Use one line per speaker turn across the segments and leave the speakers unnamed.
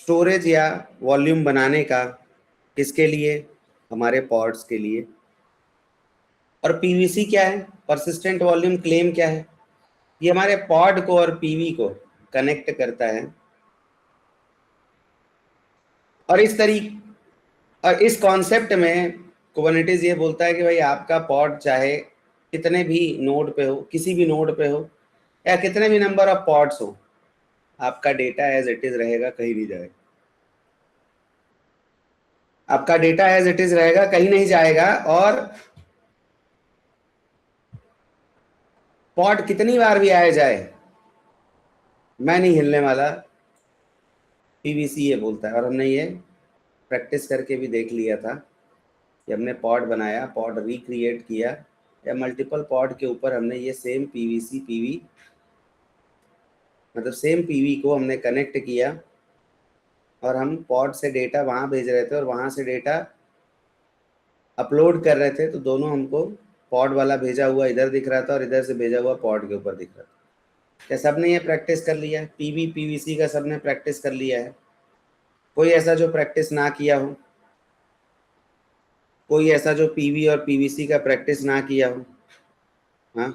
Storage या volume बनाने का, किसके लिए, हमारे पॉड्स के लिए। और पीवीसी क्या है, परसिस्टेंट वॉल्यूम क्लेम क्या है, ये हमारे पॉड को और पीवी को कनेक्ट करता है। और इस कॉन्सेप्ट में कुबरनेटिस ये बोलता है कि भाई आपका पॉड चाहे कितने भी नोड पे हो, किसी भी नोड पे हो, या कितने भी नंबर ऑफ पॉड्स हो, आपका डेटा एज इट इज रहेगा, कहीं नहीं जाएगा। आपका डेटा एज इट इज रहेगा, कहीं नहीं जाएगा। और पॉड कितनी बार भी आया जाए, मैं नहीं हिलने वाला, पीवीसी ये बोलता है। और हमने ये प्रैक्टिस करके भी देख लिया था कि हमने पॉड बनाया, पॉड रिक्रिएट किया, या मल्टीपल पॉड के ऊपर हमने ये सेम पीवीसी पीवी मतलब सेम पीवी को हमने कनेक्ट किया, और हम पॉड से डेटा वहाँ भेज रहे थे और वहाँ से डेटा अपलोड कर रहे थे। तो दोनों हमको पॉड वाला भेजा हुआ इधर दिख रहा था और इधर से भेजा हुआ पॉड के ऊपर दिख रहा था। क्या सबने ये प्रैक्टिस कर लिया है? पीवी पीवीसी का सबने प्रैक्टिस कर लिया है? कोई ऐसा जो प्रैक्टिस ना किया हो? कोई ऐसा जो पीवी और पीवीसी का प्रैक्टिस ना किया हो? हाँ,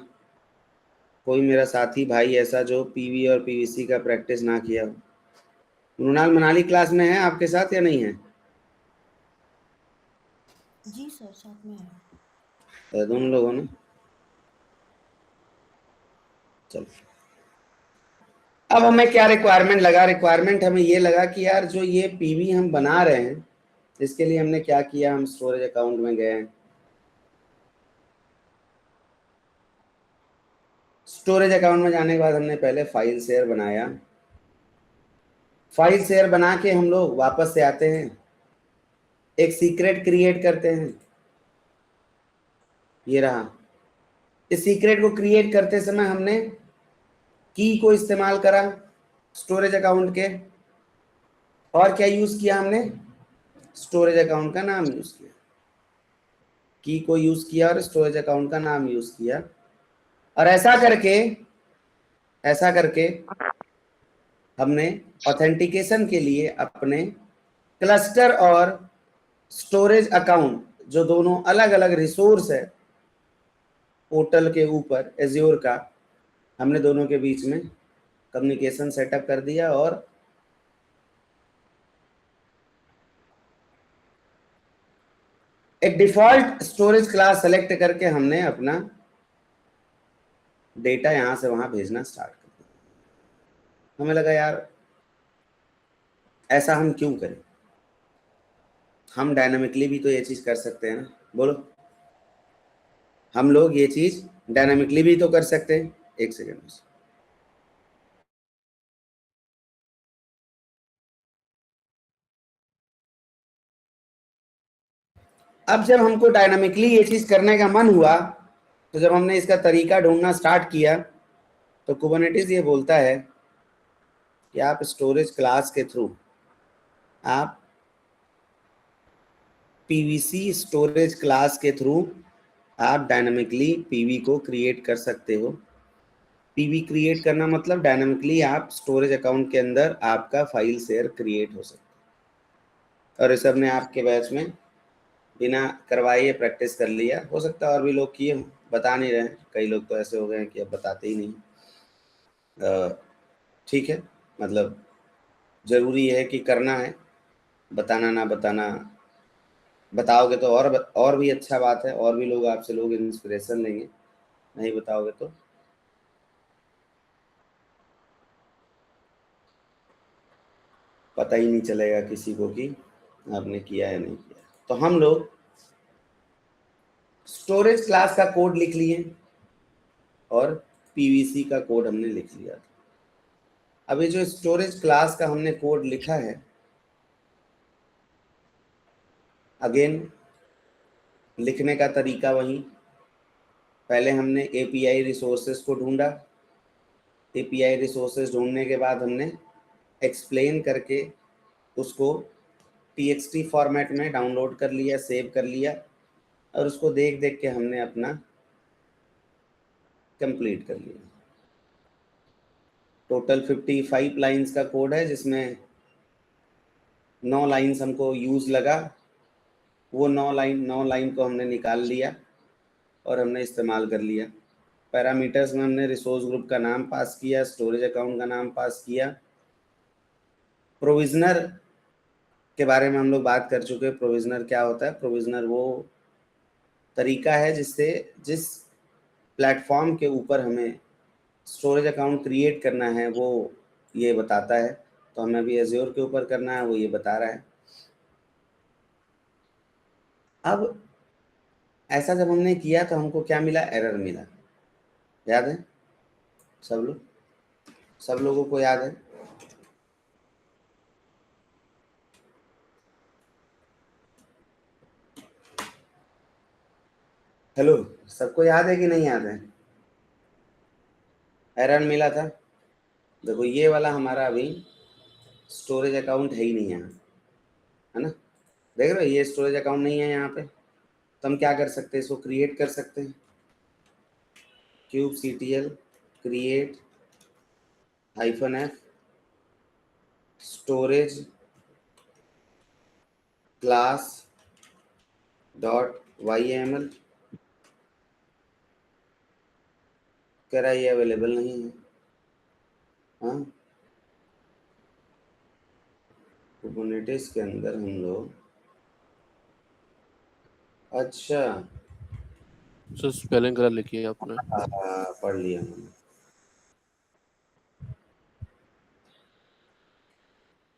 कोई मेरा साथी भाई ऐसा जो पीवी और पीवीसी का प्रैक्टिस ना किया हो? मृणाल मनाली क्लास में है आपके साथ या नहीं है?
जी सर, साथ में है।
तो दोनों लोगों ने, चलो। अब हमें क्या रिक्वायरमेंट लगा? रिक्वायरमेंट हमें ये लगा कि यार जो ये पीवी हम बना रहे हैं, इसके लिए हमने क्या किया, हम स्टोरेज अकाउंट में गए। स्टोरेज अकाउंट में जाने के बाद हमने पहले फाइल शेयर बनाया। फाइल शेयर बना के हम लोग वापस से आते हैं, एक सीक्रेट क्रिएट करते हैं, ये रहा। इस सीक्रेट को क्रिएट करते समय हमने की को इस्तेमाल करा स्टोरेज अकाउंट के, और क्या यूज किया हमने? स्टोरेज अकाउंट का नाम यूज किया। की को यूज किया और स्टोरेज अकाउंट का नाम यूज किया। और ऐसा करके हमने ऑथेंटिकेशन के लिए अपने क्लस्टर और स्टोरेज अकाउंट, जो दोनों अलग अलग रिसोर्स है पोर्टल के ऊपर एज्योर का, हमने दोनों के बीच में कम्युनिकेशन सेटअप कर दिया। और एक डिफॉल्ट स्टोरेज क्लास सेलेक्ट करके हमने अपना डेटा यहां से वहां भेजना स्टार्ट कर दिया। हमें लगा यार ऐसा हम क्यों करें, हम डायनामिकली भी तो ये चीज कर सकते हैं ना। बोलो, हम लोग ये चीज डायनामिकली भी तो कर सकते हैं। एक सेकेंड। अब जब हमको डायनामिकली ये चीज करने का मन हुआ, तो जब हमने इसका तरीका ढूंढना स्टार्ट किया, तो कुबरनेटिस ये बोलता है कि आप स्टोरेज क्लास के थ्रू आप पीवीसी स्टोरेज क्लास के थ्रू आप डायनामिकली पीवी को क्रिएट कर सकते हो। पीवी क्रिएट करना मतलब डायनामिकली आप स्टोरेज अकाउंट के अंदर आपका फाइल शेयर क्रिएट हो सकता है। और ऋषभ ने आपके बैच में बिना करवाए ये प्रैक्टिस कर लिया। हो सकता है और भी लोग किए हों, बता नहीं रहे। कई लोग तो ऐसे हो गए हैं कि अब बताते ही नहीं। ठीक है, मतलब ज़रूरी है कि करना है, बताना ना बताना, बताओगे तो और भी अच्छा बात है, और भी लोग आपसे लोग इंस्पिरेशन लेंगे। नहीं बताओगे तो पता ही नहीं चलेगा किसी को कि आपने किया है नहीं किया। तो हम लोग स्टोरेज क्लास का कोड लिख लिए और पीवीसी का कोड हमने लिख लिया था। अभी जो स्टोरेज क्लास का हमने कोड लिखा है, अगेन लिखने का तरीका वही। पहले हमने एपीआई रिसोर्सेज को ढूंढा। एपीआई रिसोर्सेज ढूंढने के बाद हमने एक्सप्लेन करके उसको टीएक्सटी फॉर्मेट में डाउनलोड कर लिया, सेव कर लिया, और उसको देख देख के हमने अपना कंप्लीट कर लिया। टोटल 55 लाइंस का कोड है, जिसमें 9 लाइन्स हमको यूज लगा, वो 9 लाइन को हमने निकाल लिया और हमने इस्तेमाल कर लिया। पैरामीटर्स में हमने रिसोर्स ग्रुप का नाम पास किया, स्टोरेज अकाउंट का नाम पास किया। प्रोविजनर के बारे में हम लोग बात कर चुके हैं। प्रोविजनर क्या होता है? प्रोविजनर वो तरीका है जिससे जिस प्लेटफॉर्म के ऊपर हमें स्टोरेज अकाउंट क्रिएट करना है वो ये बताता है। तो हमें अभी एज्योर के ऊपर करना है, वो ये बता रहा है। अब ऐसा जब हमने किया तो हमको क्या मिला? एरर मिला। याद है सब लोगों को याद है? हेलो, सबको याद है कि नहीं याद है? एरर मिला था। देखो ये वाला हमारा अभी स्टोरेज अकाउंट है ही नहीं यहाँ, है ना? देख रहे हो, ये स्टोरेज अकाउंट नहीं है यहाँ पे। तो हम क्या कर सकते हैं? इसको क्रिएट कर सकते हैं। kubectl create -f storage class .yml। कह रहा है ये अवेलेबल नहीं है। हाँ, कुबरनेटिस के अंदर हम लोग, अच्छा
सर स्पेलिंग गलत लिखी है आपने।
पढ़ लिया मैंने।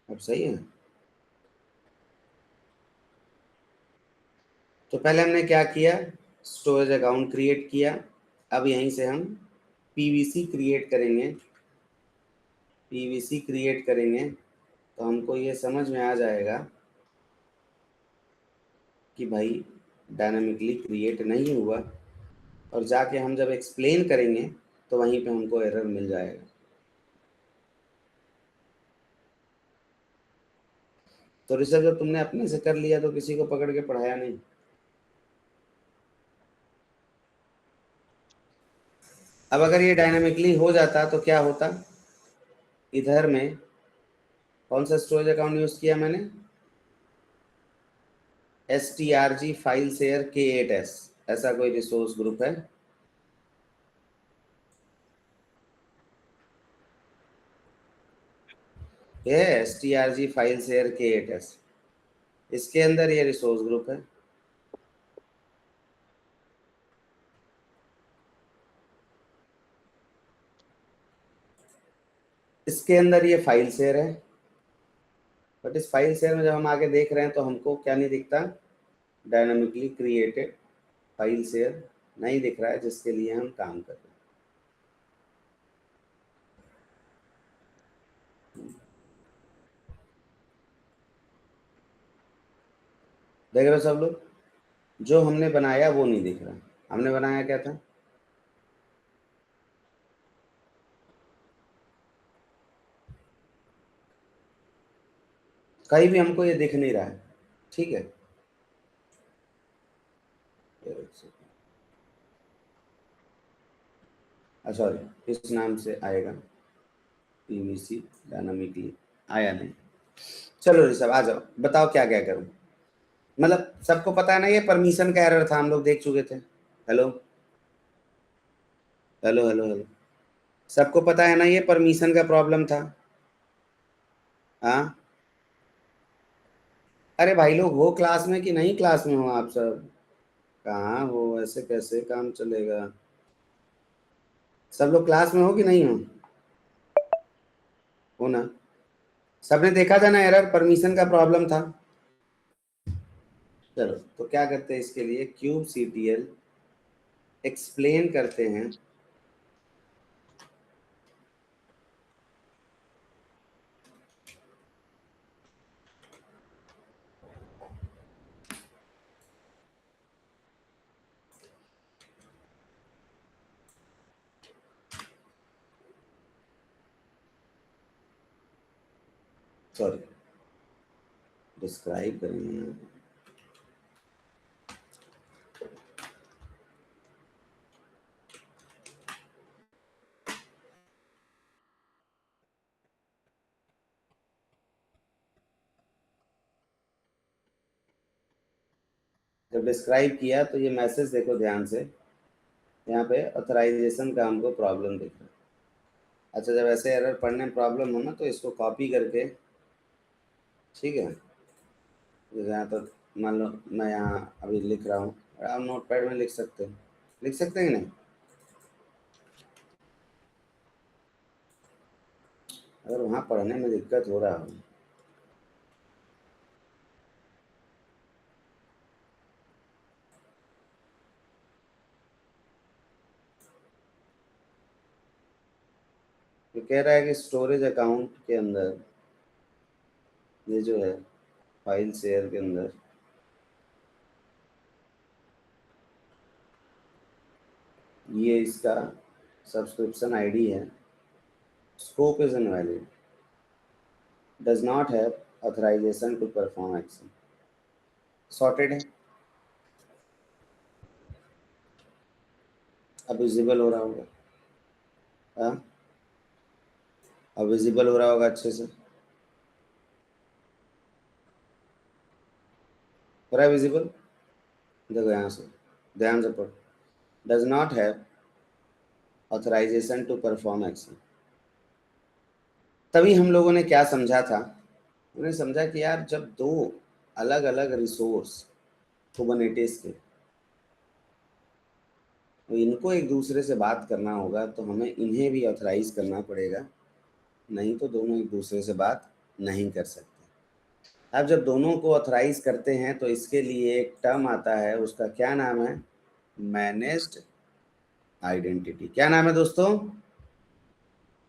अब सही है। तो पहले हमने क्या किया? स्टोरेज अकाउंट क्रिएट किया। अब यहीं से हम पीवीसी क्रिएट करेंगे। पीवीसी क्रिएट करेंगे तो हमको ये समझ में आ जाएगा कि भाई डायनामिकली क्रिएट नहीं हुआ, और जाके हम जब एक्सप्लेन करेंगे तो वहीं पे हमको एरर मिल जाएगा। तो ऋषभ, जब तुमने अपने से कर लिया तो किसी को पकड़ के पढ़ाया नहीं। अब अगर ये डायनामिकली हो जाता तो क्या होता? इधर में कौन सा स्टोरेज अकाउंट यूज किया मैंने? strg फाइल शेयर K8s, ऐसा कोई रिसोर्स ग्रुप है। ये strg फाइल शेयर K8s, इसके अंदर ये रिसोर्स ग्रुप है। इसके अंदर ये फाइल शेयर है। बट इस फाइल शेयर में जब हम आगे देख रहे हैं तो हमको क्या नहीं दिखता? डायनामिकली क्रिएटेड फाइल शेयर नहीं दिख रहा है, जिसके लिए हम काम कर रहे हैं। देख रहे हो सब लोग? जो हमने बनाया वो नहीं दिख रहा। हमने बनाया क्या था? कहीं भी हमको ये दिख नहीं रहा है। ठीक है, सॉरी, इस नाम से आएगा पीवीसी डायनामिकली। आया नहीं। चलो ऋषभ आ जाओ, बताओ क्या क्या करूं। मतलब सबको पता है ना, ये परमिशन का एरर था, हम लोग देख चुके थे। हेलो हेलो हेलो हेलो, सबको पता है ना ये परमिशन का प्रॉब्लम था? हाँ, अरे भाई लोग हो क्लास में कि नहीं? क्लास में हो आप सब? कहाँ हो? ऐसे कैसे काम चलेगा? सब लोग क्लास में हो कि नहीं हो? हो ना? सबने देखा था ना, एरर परमिशन का प्रॉब्लम था। चलो तो क्या करते हैं इसके लिए? kubectl एक्सप्लेन करते हैं। सॉरी, डिस्क्राइब करेंगे। जब डिस्क्राइब किया तो ये मैसेज देखो ध्यान से, यहाँ पे ऑथराइजेशन का हमको प्रॉब्लम दिख रहा है। अच्छा, जब ऐसे एरर पढ़ने में प्रॉब्लम हो ना तो इसको कॉपी करके, ठीक है, यहाँ तो मान लो मैं यहाँ अभी लिख रहा हूँ, आप नोटपैड में लिख सकते हैं, लिख सकते हैं कि नहीं? अगर वहाँ पढ़ने में दिक्कत हो रहा हो तो कह रहा है कि स्टोरेज अकाउंट के अंदर ये जो है फाइल शेयर के अंदर ये इसका सब्सक्रिप्शन आईडी है, scope is invalid, does not have authorisation to perform action. Sorted है, अब विजिबल हो रहा होगा, हाँ अब विजिबल हो रहा होगा अच्छे से, हो रहा है विजिबल? देखो यहाँ से ध्यान से पढ़ो, does not have authorisation to perform action. तभी हम लोगों ने क्या समझा था, उन्हें समझा कि यार जब दो अलग अलग रिसोर्स कुबरनेटिस के, तो इनको एक दूसरे से बात करना होगा तो हमें इन्हें भी ऑथराइज करना पड़ेगा, नहीं तो दोनों एक दूसरे से बात नहीं कर सकते। अब जब दोनों को ऑथराइज करते हैं तो इसके लिए एक टर्म आता है, उसका क्या नाम है? Managed identity. क्या नाम है दोस्तों?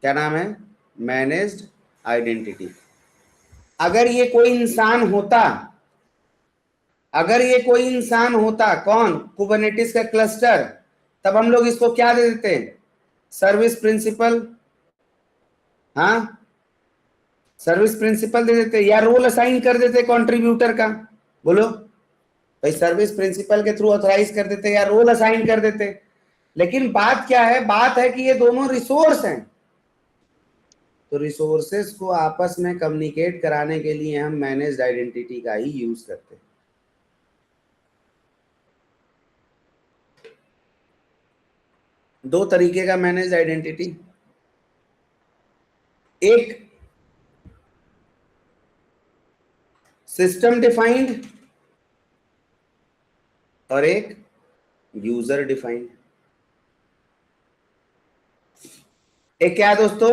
क्या नाम है? Managed identity. अगर ये कोई इंसान होता, अगर ये कोई इंसान होता, कौन? कुबरनेटिस का क्लस्टर, तब हम लोग इसको क्या दे देते? सर्विस प्रिंसिपल, हाँ सर्विस प्रिंसिपल दे देते, या रोल असाइन कर देते कंट्रीब्यूटर का। बोलो भाई, सर्विस प्रिंसिपल के थ्रू ऑथराइज कर देते या रोल असाइन कर देते। लेकिन बात क्या है? बात है कि ये दोनों रिसोर्स हैं, तो रिसोर्सेस को आपस में कम्युनिकेट कराने के लिए हम मैनेज्ड आइडेंटिटी का ही यूज करते हैं। दो तरीके का मैनेज्ड आइडेंटिटी, एक सिस्टम डिफाइंड और एक यूजर डिफाइंड। एक क्या है दोस्तों?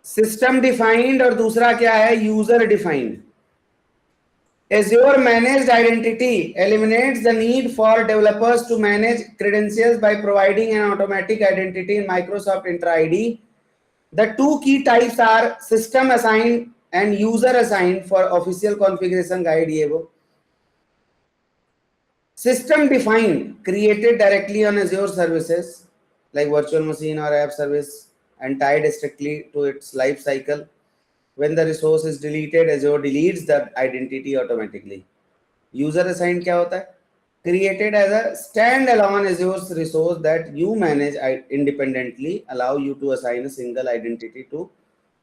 सिस्टम डिफाइंड, और दूसरा क्या है? User defined. Azure managed identity eliminates the need for developers to manage credentials by providing an automatic identity in Microsoft Entra ID. The two key types are system assigned and user assigned for official configuration guide. ये वो system defined created directly on Azure services like virtual machine or app service and tied strictly to its life cycle. When the resource is deleted, Azure deletes the identity automatically. User assigned क्या होता है? Created as a standalone Azure resource that you manage independently, allow you to assign a single identity to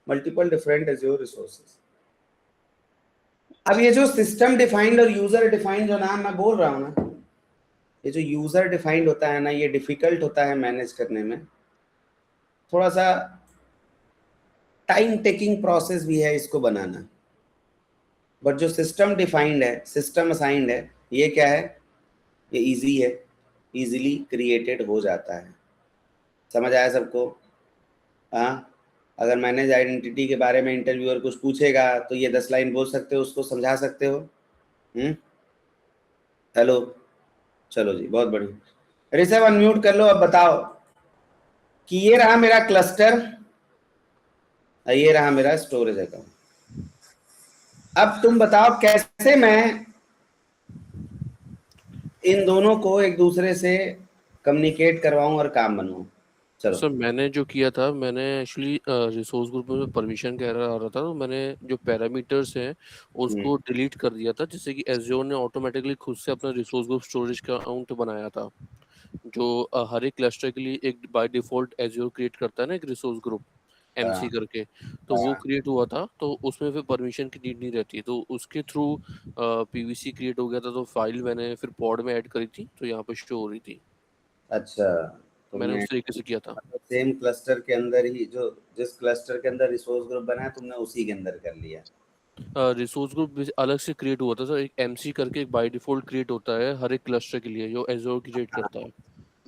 multiple different Azure resources. अब ये जो system defined और user defined जो नाम मैं बोल रहा हूँ ना, ये जो यूजर डिफाइंड होता है ना, ये डिफिकल्ट होता है मैनेज करने में, थोड़ा सा टाइम टेकिंग प्रोसेस भी है इसको बनाना। बट जो सिस्टम डिफाइंड है, सिस्टम असाइंड है, ये क्या है? ये इजी है, इजीली क्रिएटेड हो जाता है। समझ आया सबको? हाँ, अगर मैनेज आइडेंटिटी के बारे में इंटरव्यूअर कुछ पूछेगा तो ये 10 लाइन बोल सकते हो, उसको समझा सकते हो। हेलो, चलो जी, बहुत बढ़िया। ऋषभ अनम्यूट कर लो। अब बताओ कि ये रहा मेरा क्लस्टर, ये रहा मेरा स्टोरेज अकाउंट। अब तुम बताओ कैसे मैं इन दोनों को एक दूसरे से कम्युनिकेट करवाऊं और काम बनवाऊं। चलो
सर, मैंने जो किया था, मैंने एक्चुअली रिसोर्स ग्रुप में परमिशन का एरर आ रहा था, तो मैंने जो पैरामीटर्स हैं उसको डिलीट कर दिया था, जिससे कि एज़्योर ने ऑटोमेटिकली खुद से अपना रिसोर्स ग्रुप स्टोरेज का अकाउंट बनाया था, जो हर एक क्लस्टर के लिए एक बाय डिफॉल्ट एज़्योर क्रिएट करता है ना एक रिसोर्स ग्रुप। MC करके, तो वो क्रिएट हुआ था, तो उसमें फिर परमिशन की नीड नहीं रहती, तो उसके थ्रू पीवीसी क्रिएट हो गया था, तो फाइल मैंने फिर पॉड में ऐड करी थी, तो यहाँ पे शो हो रही थी।
अच्छा,
मैंने
तुमने
उस तरीके से किया था।
सेम क्लस्टर के अंदर ही, जो जिस क्लस्टर के अंदर रिसोर्स ग्रुप बना है तुमने उसी के अंदर कर लिया।
रिसोर्स ग्रुप अलग से क्रिएट हुआ था सर, एक MC करके एक बाय डिफॉल्ट क्रिएट होता है हर एक क्लस्टर के लिए, जो एजोर क्रिएट करता है।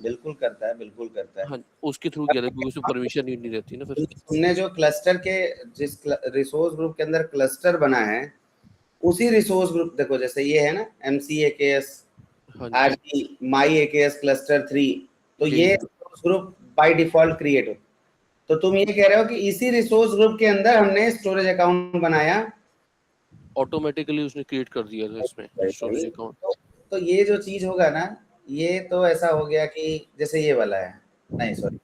बिल्कुल करता है, बिल्कुल करता है।
हाँ, उसके थ्रू किया था, क्योंकि उसमें परमिशन नीड नहीं रहती ना फिर।
तुमने जो क्लस्टर के, जिस रिसोर्स ग्रुप के अंदर क्लस्टर बना है, उसी रिसोर्स ग्रुप, देखो जैसे ये है ना MCAKS
हाँ जी
RT माई AKS क्लस्टर 3, तो
जी
ये
जी।
Resource group by default create हो। तो तुम ये कह रहे हो कि इसी रिसोर्स ग्रुप के अंदर हमने स्टोरेज अकाउंट बनाया।
ऑटोमेटिकली उसने क्रिएट कर दिया था इसमें स्टोरेज अकाउंट।
तो ये जो चीज होगा ना, ये तो ऐसा हो गया कि जैसे ये वाला है, नहीं सॉरी,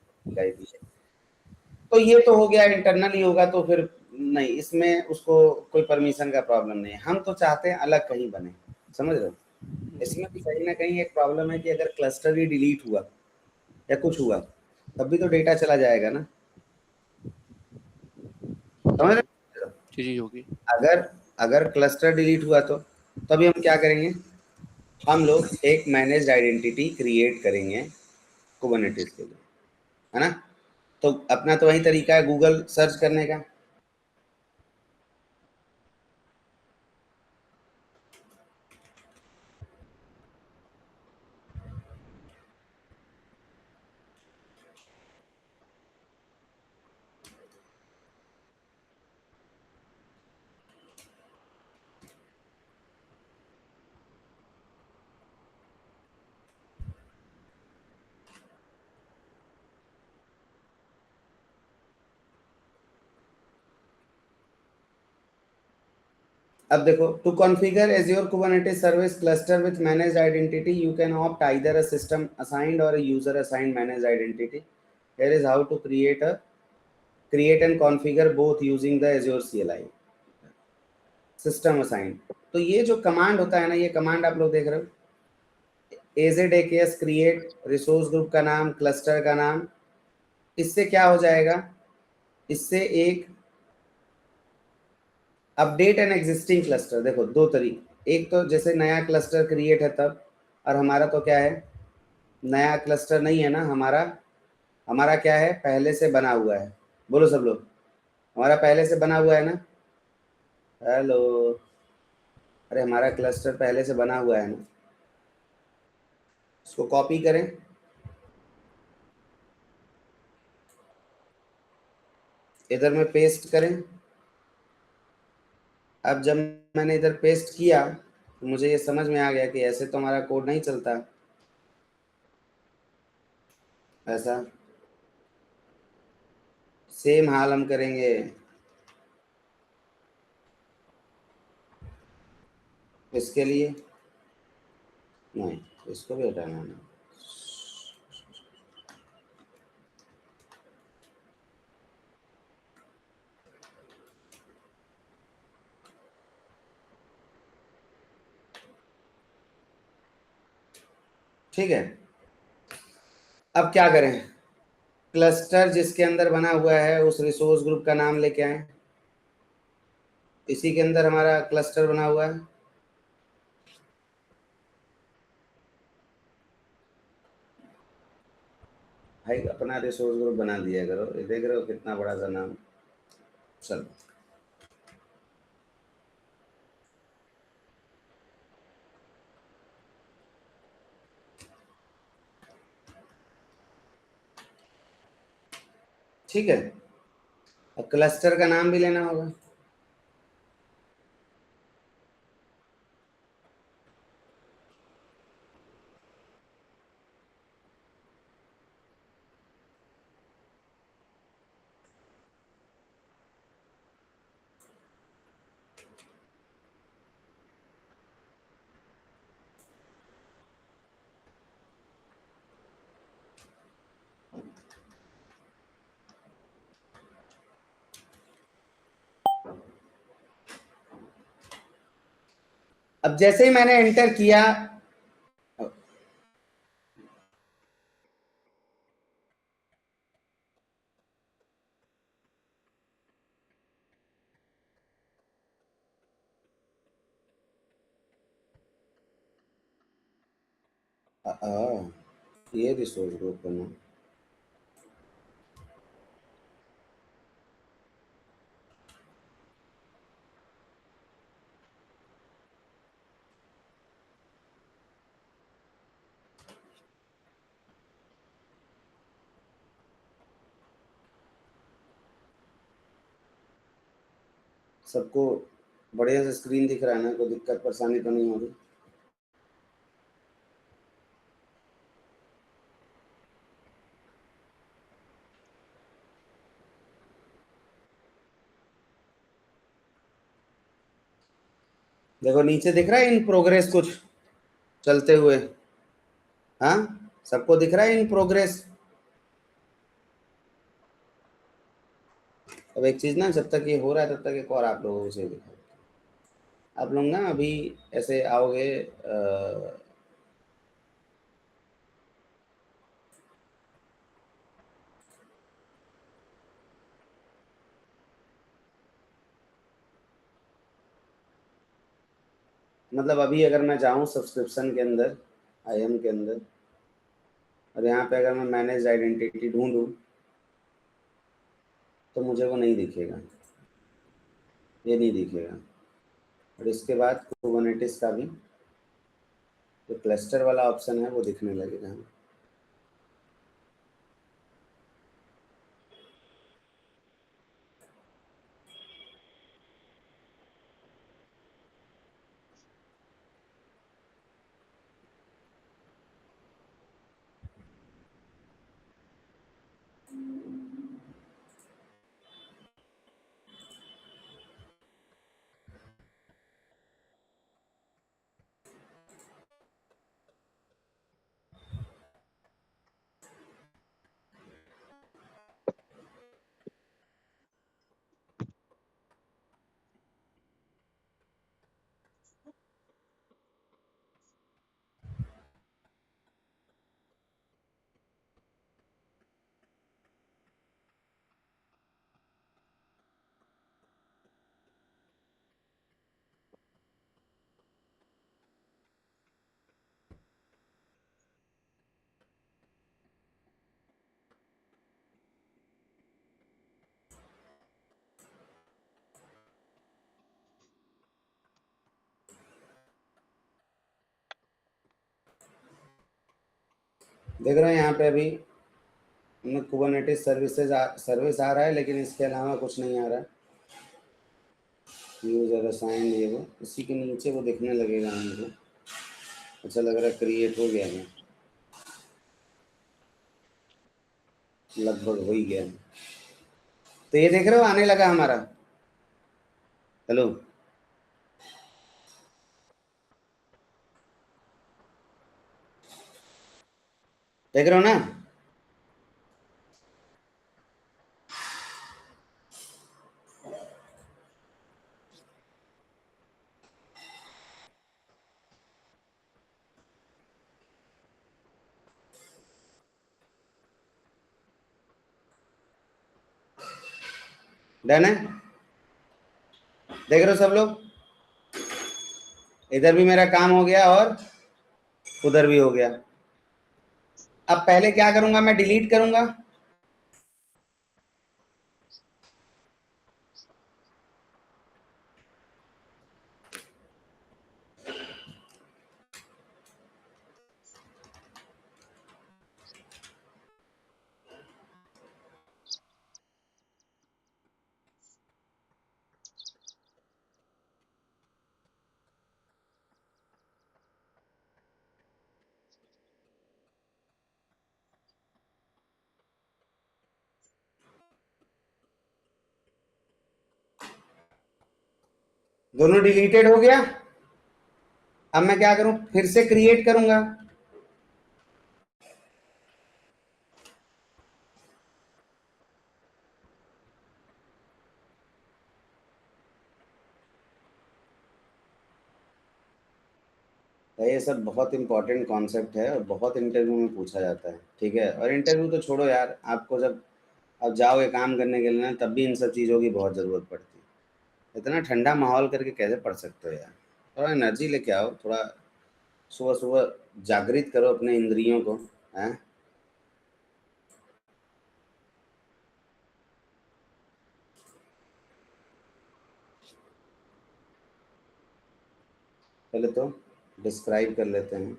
तो ये तो हो गया इंटरनल ही होगा, तो फिर नहीं, इसमें उसको कोई परमिशन का प्रॉब्लम नहीं है। हम तो चाहते हैं अलग कहीं बने, समझ रहे हो। इसमें भी कहीं ना कहीं एक प्रॉब्लम है कि अगर क्लस्टर ही डिलीट हुआ या कुछ हुआ, तब भी तो डेटा चला जाएगा ना, समझ रहे हो?
जी जी होगी।
अगर अगर क्लस्टर डिलीट हुआ तो तभी हम क्या करेंगे, हम लोग एक मैनेज्ड आइडेंटिटी क्रिएट करेंगे कुबरनेटिस के लिए, है ना। तो अपना तो वही तरीका है गूगल सर्च करने का। अब देखो, to configure Azure Kubernetes service cluster with managed identity you can opt either a system assigned or a user assigned managed identity. Here is how to create and configure both using the Azure CLI system assigned. तो ये जो command होता है ना, ये command आप लोग देख रहे हो, AZAKS क्रिएट, रिसोर्स ग्रुप का नाम, क्लस्टर का नाम, इससे क्या हो जाएगा, इससे एक अपडेट एन एग्जिस्टिंग क्लस्टर। देखो दो तरीके, एक तो जैसे नया क्लस्टर क्रिएट है तब, और हमारा तो क्या है, नया क्लस्टर नहीं है ना हमारा, हमारा क्या है, पहले से बना हुआ है। बोलो सब लोग, हमारा पहले से बना हुआ है ना। हेलो, अरे हमारा क्लस्टर पहले से बना हुआ है ना, इसको कॉपी करें, इधर में पेस्ट करें। अब जब मैंने इधर पेस्ट किया तो मुझे ये समझ में आ गया कि ऐसे तो हमारा कोड नहीं चलता, ऐसा सेम हाल हम करेंगे इसके लिए। नहीं, इसको भी हटाना है। ठीक है, अब क्या करें, क्लस्टर जिसके अंदर बना हुआ है उस रिसोर्स ग्रुप का नाम लेके आए, इसी के अंदर हमारा क्लस्टर बना हुआ है। भाई अपना रिसोर्स ग्रुप बना दिया करो, ये देख रहे हो कितना बड़ा सा नाम। चलो ठीक है, अब क्लस्टर का नाम भी लेना होगा। अब जैसे ही मैंने एंटर किया, ये रिसोर्स ग्रुप करना। सबको बढ़िया से स्क्रीन दिख रहा है ना, कोई दिक्कत परेशानी तो नहीं होगी? देखो नीचे दिख रहा है इन प्रोग्रेस कुछ चलते हुए? हाँ, सबको दिख रहा है इन प्रोग्रेस? अब एक चीज ना, जब तक ये हो रहा है तब तक एक और आप लोगों से दिखा। आप लोग ना अभी ऐसे आओगे, मतलब अभी अगर मैं जाऊं सब्सक्रिप्शन के अंदर, आईएम के अंदर, और यहाँ पे अगर मैं मैनेज आइडेंटिटी ढूंढूं तो मुझे वो नहीं दिखेगा, ये नहीं दिखेगा। और इसके बाद कुबरनेटिस का भी जो क्लस्टर वाला ऑप्शन है वो दिखने लगेगा। देख रहे हैं यहाँ पे अभी कुबरनेटिस सर्विस आ रहा है, लेकिन इसके अलावा कुछ नहीं आ रहा है। यूजर असाइन ये वो, इसी के नीचे वो दिखने लगेगा हमको। अच्छा लग रहा है क्रिएट हो गया है, लगभग हो ही गया है। तो ये देख रहे हो आने लगा हमारा। हेलो, देख रहे हो ना? डन है? देख रहे हो सब लोग? इधर भी मेरा काम हो गया और उधर भी हो गया। अब पहले क्या करूंगा, मैं डिलीट करूंगा। दोनों डिलीटेड हो गया। अब मैं क्या करूं, फिर से क्रिएट करूंगा। तो ये सब बहुत इंपॉर्टेंट कॉन्सेप्ट है और बहुत इंटरव्यू में पूछा जाता है, ठीक है? और इंटरव्यू तो छोड़ो यार, आपको जब आप जाओगे काम करने के लिए ना, तब भी इन सब चीज़ों की बहुत ज़रूरत पड़ती है। इतना ठंडा माहौल करके कैसे पढ़ सकते हो यार? थोड़ा एनर्जी लेके आओ, थोड़ा सुबह सुबह जागृत करो अपने इंद्रियों को, हैं? पहले तो डिस्क्राइब कर लेते हैं।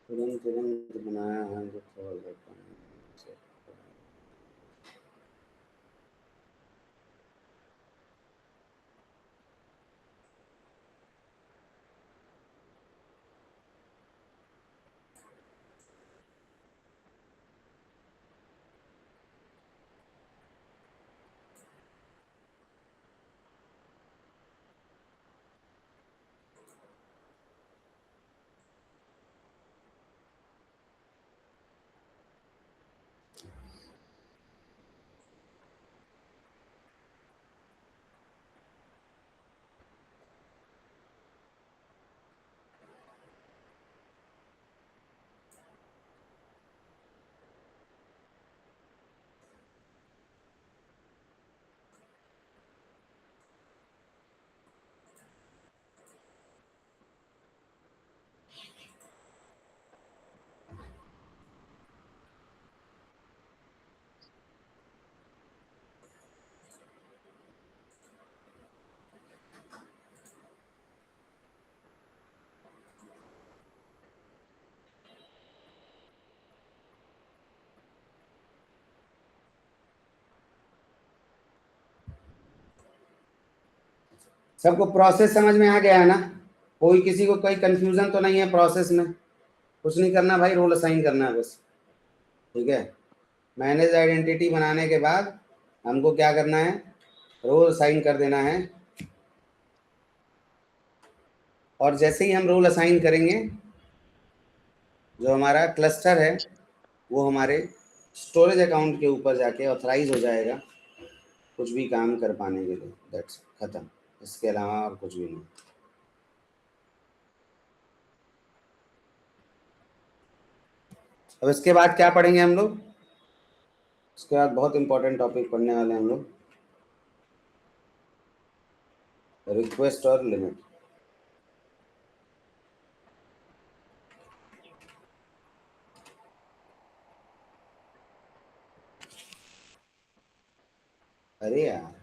तुरंत तुरंत बनाया है जो थोड़ा देता है। सबको प्रोसेस समझ में आ गया है ना? कोई किसी को कोई कंफ्यूजन तो नहीं है प्रोसेस में? कुछ नहीं करना भाई, रोल असाइन करना है बस। ठीक है, मैनेज आइडेंटिटी बनाने के बाद हमको क्या करना है? रोल असाइन कर देना है। और जैसे ही हम रोल असाइन करेंगे, जो हमारा क्लस्टर है वो हमारे स्टोरेज अकाउंट के ऊपर जाके ऑथराइज हो जाएगा कुछ भी काम कर पाने के लिए। दैट्स खत्म, इसके अलावा और कुछ भी नहीं। अब इसके बाद क्या पढ़ेंगे हम लोग? इसके बाद बहुत इंपॉर्टेंट टॉपिक पढ़ने वाले हैं हम लोग, रिक्वेस्ट और लिमिट। अरे यार,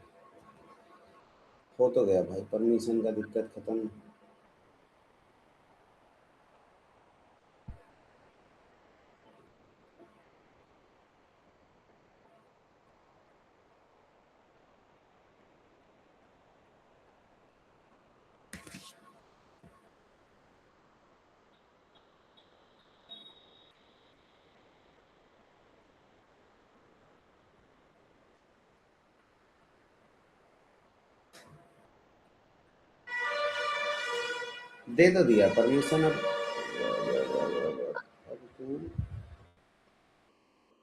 हो तो गया भाई, परमिशन का दिक्कत खत्म। दे तो दिया परमिशन। अब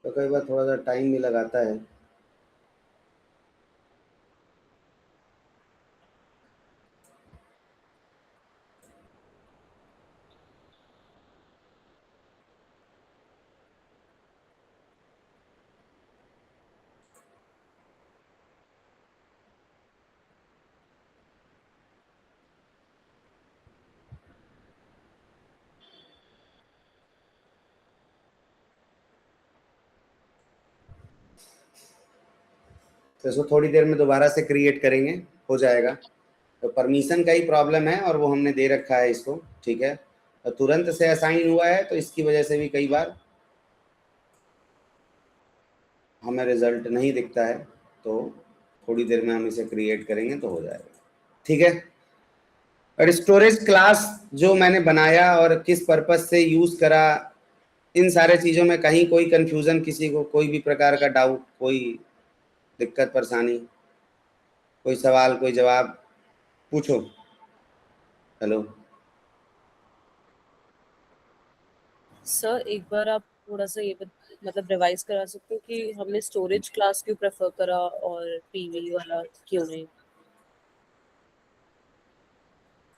तो कई बार थोड़ा सा टाइम भी लगाता है। तो इसको थोड़ी देर में दोबारा से क्रिएट करेंगे, हो जाएगा। तो परमिशन का ही प्रॉब्लम है और वो हमने दे रखा है इसको। ठीक है, तो तुरंत से असाइन हुआ है तो इसकी वजह से भी कई बार हमें रिजल्ट नहीं दिखता है। तो थोड़ी देर में हम इसे क्रिएट करेंगे तो हो जाएगा। ठीक है, और स्टोरेज क्लास जो मैंने बनाया और किस पर्पस से यूज करा, इन सारे चीज़ों में कहीं कोई कंफ्यूजन, किसी को कोई भी प्रकार का डाउट, कोई दिक्कत परेशानी, कोई सवाल, कोई जवाब, पूछो। हेलो,
सर एक बार आप थोड़ा सा ये मतलब रिवाइज करा सकते हो कि हमने स्टोरेज क्लास क्यों प्रेफर करा और पीवी वाला क्यों नहीं?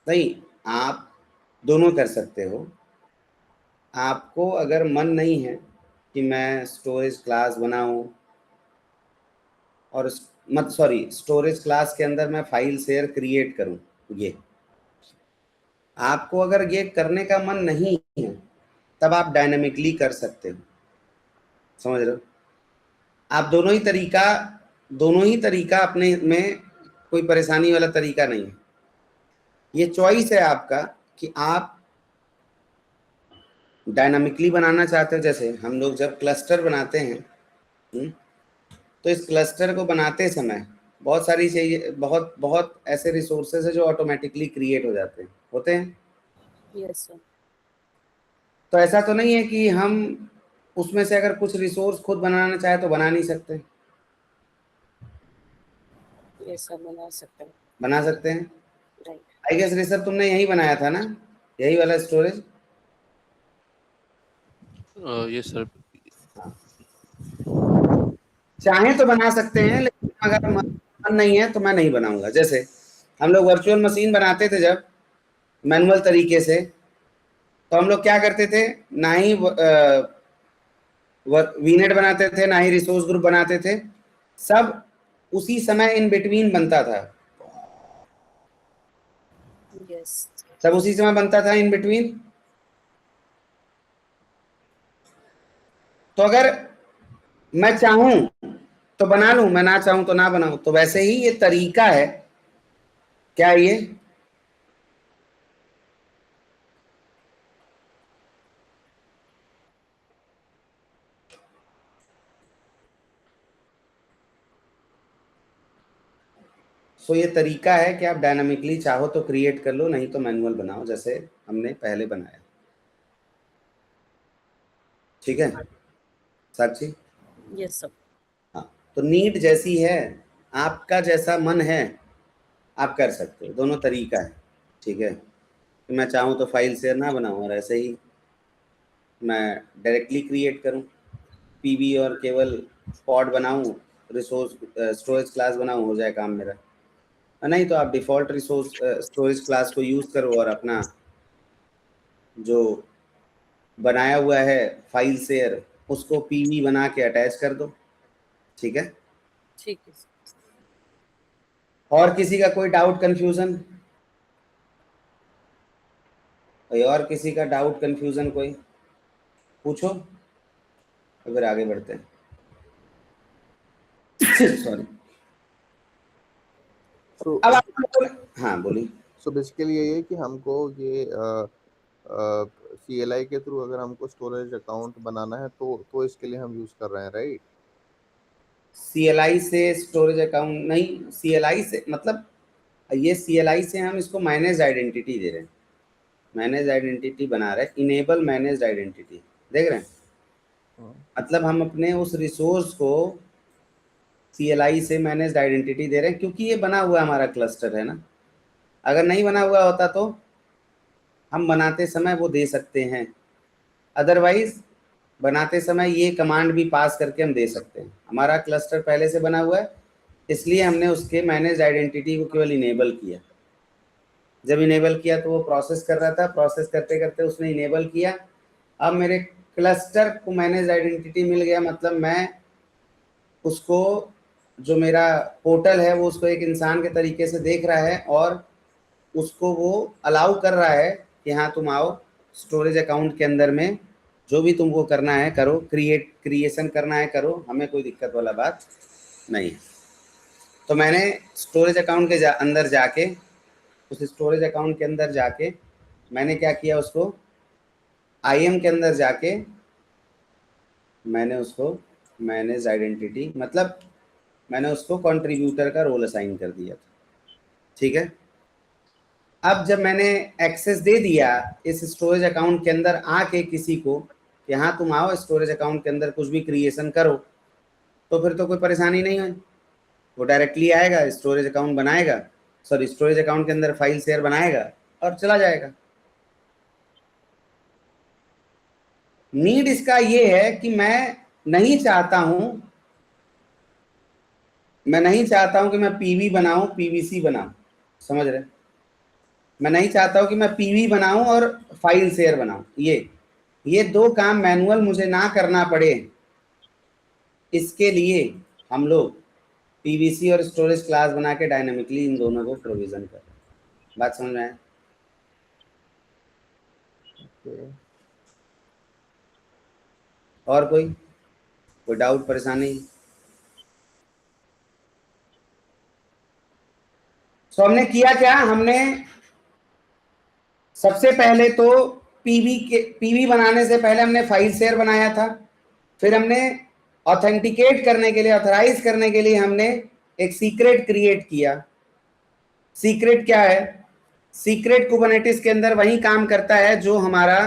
नहीं, आप दोनों कर सकते हो। आपको अगर मन नहीं है कि मैं स्टोरेज क्लास बनाऊं और स्टोरेज क्लास के अंदर मैं फाइल शेयर क्रिएट करूं, ये आपको अगर ये करने का मन नहीं है तब आप डायनामिकली कर सकते हो। समझ रहे हो? आप दोनों ही तरीका अपने में कोई परेशानी वाला तरीका नहीं है। ये चॉइस है आपका कि आप डायनामिकली बनाना चाहते हो। जैसे हम लोग जब क्लस्टर बनाते हैं, तो इस क्लस्टर को बनाते समय बहुत सारी चाहिए, बहुत बहुत ऐसे रिसोर्सेज है जो ऑटोमेटिकली क्रिएट हो जाते हैं, होते हैं।
Yes sir.
तो ऐसा तो नहीं है कि हम उसमें से अगर कुछ रिसोर्स खुद बनाना चाहे तो बना नहीं सकते।
यस सर, बना सकते हैं।
बना सकते हैं।
राइट।
आई गेस ऋषभ तुमने यही बनाया था ना, यही वाला स्टोरेज?
Yes sir.
चाहे तो बना सकते हैं, लेकिन अगर मन नहीं है तो मैं नहीं बनाऊंगा। जैसे हम लोग वर्चुअल मशीन बनाते थे जब मैनुअल तरीके से, तो हम लोग क्या करते थे, ना ही वीनेट बनाते थे, ना ही रिसोर्स ग्रुप बनाते थे, सब उसी समय इन बिटवीन बनता था।
यस।
सब उसी समय बनता था इन बिटवीन। तो अगर मैं चाहूं तो बना लूं, मैं ना चाहूं तो ना बनाऊं। तो वैसे ही ये तरीका है। क्या ये सो ये तरीका है कि आप डायनामिकली चाहो तो क्रिएट कर लो, नहीं तो मैनुअल बनाओ जैसे हमने पहले बनाया। ठीक है साक्षी?
Yes sir.
हाँ, तो नीड जैसी है, आपका जैसा मन है आप कर सकते हो। दोनों तरीका है। ठीक है, कि मैं चाहूँ तो फाइल शेयर ना बनाऊँ और ऐसे ही मैं डायरेक्टली क्रिएट करूँ पीवी और केवल पॉड बनाऊँ, रिसोर्स स्टोरेज क्लास बनाऊँ, हो जाए काम मेरा। नहीं तो आप डिफ़ॉल्ट रिसोर्स स्टोरेज क्लास को यूज़ करो और अपना जो बनाया हुआ है फाइल शेयर उसको पीवी बना के अटैच कर दो। ठीक है?
ठीक है सर।
और किसी का कोई डाउट कंफ्यूजन? कोई और किसी का डाउट कंफ्यूजन कोई पूछो, तो फिर आगे बढ़ते हैं। सॉरी।
सो
अब आप हाँ बोलिए।
सो बेसिकली यही है कि हमको ये CLI के थ्रू अगर हमको स्टोरेज अकाउंट बनाना है तो इसके लिए हम यूज़ कर रहे हैं, राइट?
CLI से स्टोरेज अकाउंट नहीं, CLI से मतलब ये CLI से हम इसको मैनेज आइडेंटिटी दे रहे हैं। मैनेज आइडेंटिटी बना रहे हैं, इनेबल मैनेज आइडेंटिटी, देख रहे हैं? मतलब हम अपने उस रिसोर्स को CLI से मैनेज आइडेंटिटी दे रहे हैं, क्योंकि ये बना हुआ हमारा क्लस्टर है ना। अगर नहीं बना हुआ होता तो हम बनाते समय वो दे सकते हैं, अदरवाइज बनाते समय ये कमांड भी पास करके हम दे सकते हैं। हमारा क्लस्टर पहले से बना हुआ है, इसलिए हमने उसके मैनेज आइडेंटिटी को केवल इनेबल किया। जब इनेबल किया तो वो प्रोसेस कर रहा था, प्रोसेस करते करते उसने इनेबल किया। अब मेरे क्लस्टर को मैनेज आइडेंटिटी मिल गया, मतलब मैं उसको, जो मेरा पोर्टल है वो उसको एक इंसान के तरीके से देख रहा है और उसको वो अलाउ कर रहा है कि हाँ तुम आओ स्टोरेज अकाउंट के अंदर में जो भी तुमको करना है करो, क्रिएशन करना है करो, हमें कोई दिक्कत वाला बात नहीं है। तो मैंने स्टोरेज अकाउंट के अंदर जाके, उस स्टोरेज अकाउंट के अंदर जाके मैंने क्या किया, उसको IM के अंदर जाके मैंने उसको मैनेज आइडेंटिटी, मतलब मैंने उसको कंट्रीब्यूटर का रोल असाइन कर दिया था। ठीक है? अब जब मैंने एक्सेस दे दिया इस स्टोरेज अकाउंट के अंदर आके किसी को कि हाँ तुम आओ स्टोरेज अकाउंट के अंदर कुछ भी क्रिएशन करो, तो फिर तो कोई परेशानी नहीं है। वो डायरेक्टली आएगा, स्टोरेज अकाउंट बनाएगा, सॉरी स्टोरेज अकाउंट के अंदर फाइल शेयर बनाएगा और चला जाएगा। नीड इसका ये है कि मैं नहीं चाहता हूं कि मैं पीवी बनाऊं, पीवीसी बनाऊं, समझ रहे? मैं नहीं चाहता हूं कि मैं पीवी बनाऊं और फाइल शेयर बनाऊं। ये दो काम मैनुअल मुझे ना करना पड़े, इसके लिए हम लोग पीवीसी और स्टोरेज क्लास बना के डायनेमिकली इन दोनों को प्रोविजन कर रहे हैं। बात समझ में आया?
ओके।
और कोई डाउट, परेशानी? तो हमने किया क्या? हमने सबसे पहले तो पीवी बनाने से पहले हमने फाइल शेयर बनाया था। फिर हमने ऑथेंटिकेट करने के लिए, ऑथराइज करने के लिए हमने एक सीक्रेट क्रिएट किया। सीक्रेट क्या है? सीक्रेट कुबरनेटिस के अंदर वही काम करता है जो हमारा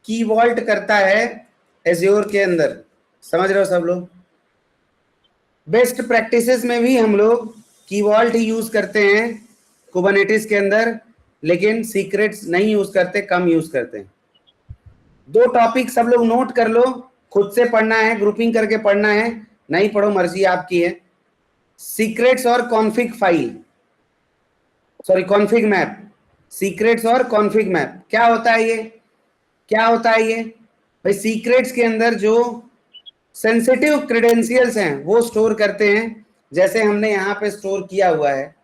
की वॉल्ट करता है एज्योर के अंदर। समझ रहे हो सब लोग? बेस्ट प्रैक्टिसेस में भी हम लोग की वॉल्ट ही यूज करते हैं कुबरनेटिस के अंदर, लेकिन सीक्रेट्स नहीं यूज करते, कम यूज करते हैं। दो टॉपिक सब लोग नोट कर लो, खुद से पढ़ना है, ग्रुपिंग करके पढ़ना है, नहीं पढ़ो मर्जी आपकी है। सीक्रेट्स और config file, sorry config map. Secrets और कॉन्फिग मैप क्या होता है? क्या होता है ये? भाई सीक्रेट्स के अंदर जो सेंसिटिव क्रेडेंशियल्स हैं वो स्टोर करते हैं, जैसे हमने यहाँ पे स्टोर किया हुआ है,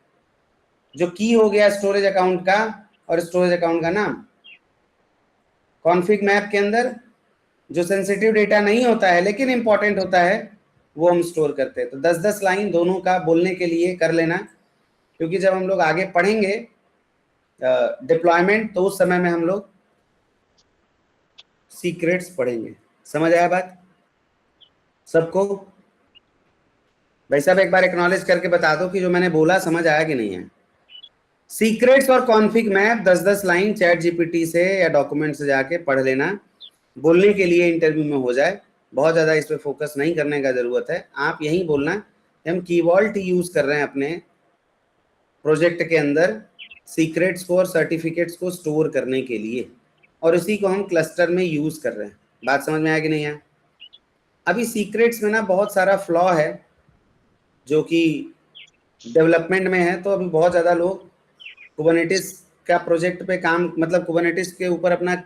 जो की हो गया स्टोरेज अकाउंट का और स्टोरेज अकाउंट का नाम। कॉन्फिग मैप के अंदर जो सेंसिटिव डेटा नहीं होता है लेकिन इंपॉर्टेंट होता है वो हम स्टोर करते हैं। तो 10-10 लाइन दोनों का बोलने के लिए कर लेना, क्योंकि जब हम लोग आगे पढ़ेंगे डिप्लॉयमेंट तो उस समय में हम लोग सीक्रेट्स पढ़ेंगे। समझ आया बात सबको? भाई साहब एक बार एक्नॉलेज करके बता दो कि जो मैंने बोला समझ आया कि नहीं है। सीक्रेट्स और config map 10-10 line chat GPT से या डॉक्यूमेंट से जाके पढ़ लेना, बोलने के लिए इंटरव्यू में हो जाए। बहुत ज़्यादा इस पर फोकस नहीं करने का ज़रूरत है। आप यही बोलना कि हम कीवर्ड यूज़ कर रहे हैं अपने प्रोजेक्ट के अंदर सीक्रेट्स को और सर्टिफिकेट्स को स्टोर करने के लिए, और इसी को हम क्लस्टर में यूज़ कर रहे हैं। बात समझ में आया कि नहीं है? अभी सीक्रेट्स में ना बहुत सारा फ्लॉ है जो कि डेवलपमेंट में है, तो अभी बहुत ज़्यादा लोग कुबरनेटिस का प्रोजेक्ट पे काम, मतलब कुबरनेटिस के ऊपर अपना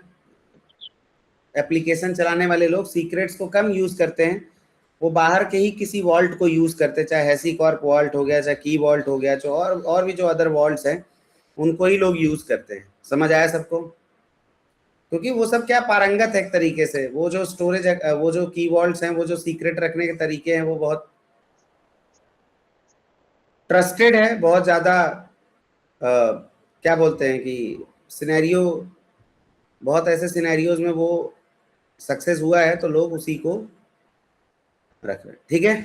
एप्लीकेशन चलाने वाले लोग सीक्रेट्स को कम यूज़ करते हैं। वो बाहर के ही किसी वॉल्ट को यूज़ करते, चाहे हैसीकॉर्प वॉल्ट हो गया, चाहे की वॉल्ट हो गया, जो और भी जो अदर वॉल्ट्स हैं उनको ही लोग यूज़ करते हैं। समझ आया सबको? क्योंकि वो सब क्या पारंगत है एक तरीके से, वो जो स्टोरेज, वो जो की वॉल्ट्स हैं, वो जो सीक्रेट रखने के तरीके हैं वो बहुत ट्रस्टेड है, बहुत ज़्यादा क्या बोलते हैं कि सिनेरियो, बहुत ऐसे सिनेरियोज में वो सक्सेस हुआ है तो लोग उसी को रख रहे हैं। ठीक है?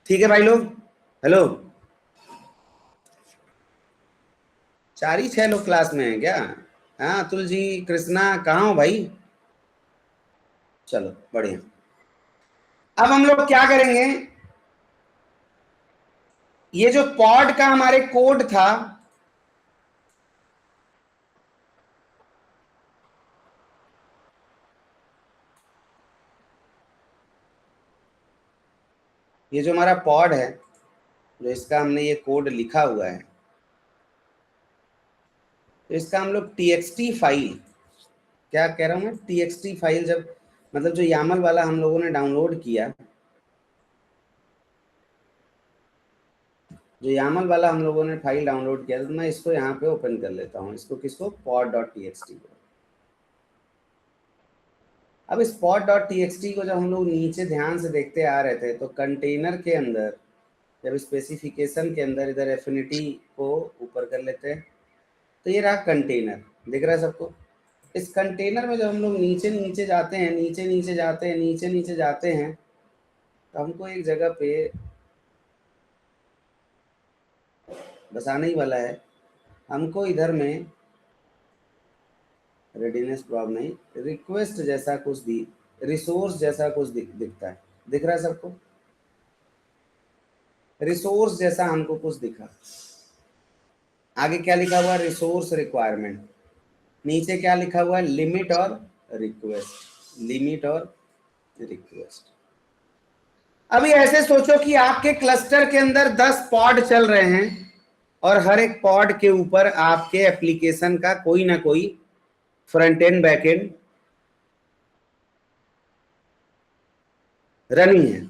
ठीक है भाई लोग? हेलो, 4 ही 6 लोग क्लास में हैं क्या? हाँ अतुल जी, कृष्णा, कहाँ हो भाई? चलो बढ़िया। अब हम लोग क्या करेंगे, ये जो पॉड का हमारे कोड था, ये जो हमारा पॉड है, जो इसका हमने ये कोड लिखा हुआ है, तो इसका हम लोग txt फाइल, क्या कह रहा हूं मैं, txt फाइल, जब मतलब जो यामल वाला हम लोगों ने डाउनलोड किया, जो यामल वाला हम लोगों ने फाइल डाउनलोड किया, तो मैं इसको यहाँ पे ओपन कर लेता हूँ। इसको किसको? pod.txt को। अब इस pod.txt को जब हम लोग नीचे ध्यान से देखते आ रहे थे, तो कंटेनर के अंदर, जब स्पेसिफिकेशन के अंदर इधर एफिनिटी को ऊपर कर लेते हैं, तो ये रहा कंटेनर, दिख रहा है सबको? इस कंटेनर में जब हम लोग नीचे नीचे जाते हैं, नीचे नीचे जाते हैं, नीचे नीचे जाते हैं, तो हमको एक जगह पे बसाने ही वाला है। हमको इधर में रेडीनेस प्रॉब्लम नहीं, रिक्वेस्ट जैसा कुछ रिसोर्स जैसा कुछ दिखता है, दिख रहा है सबको? रिसोर्स जैसा हमको कुछ दिखा। आगे क्या लिखा हुआ? Resource requirement. नीचे क्या लिखा हुआ है? लिमिट और रिक्वेस्ट, लिमिट और रिक्वेस्ट। अभी ऐसे सोचो कि आपके क्लस्टर के अंदर 10 पॉड चल रहे हैं और हर एक पॉड के ऊपर आपके एप्लीकेशन का कोई ना कोई front end back and running है।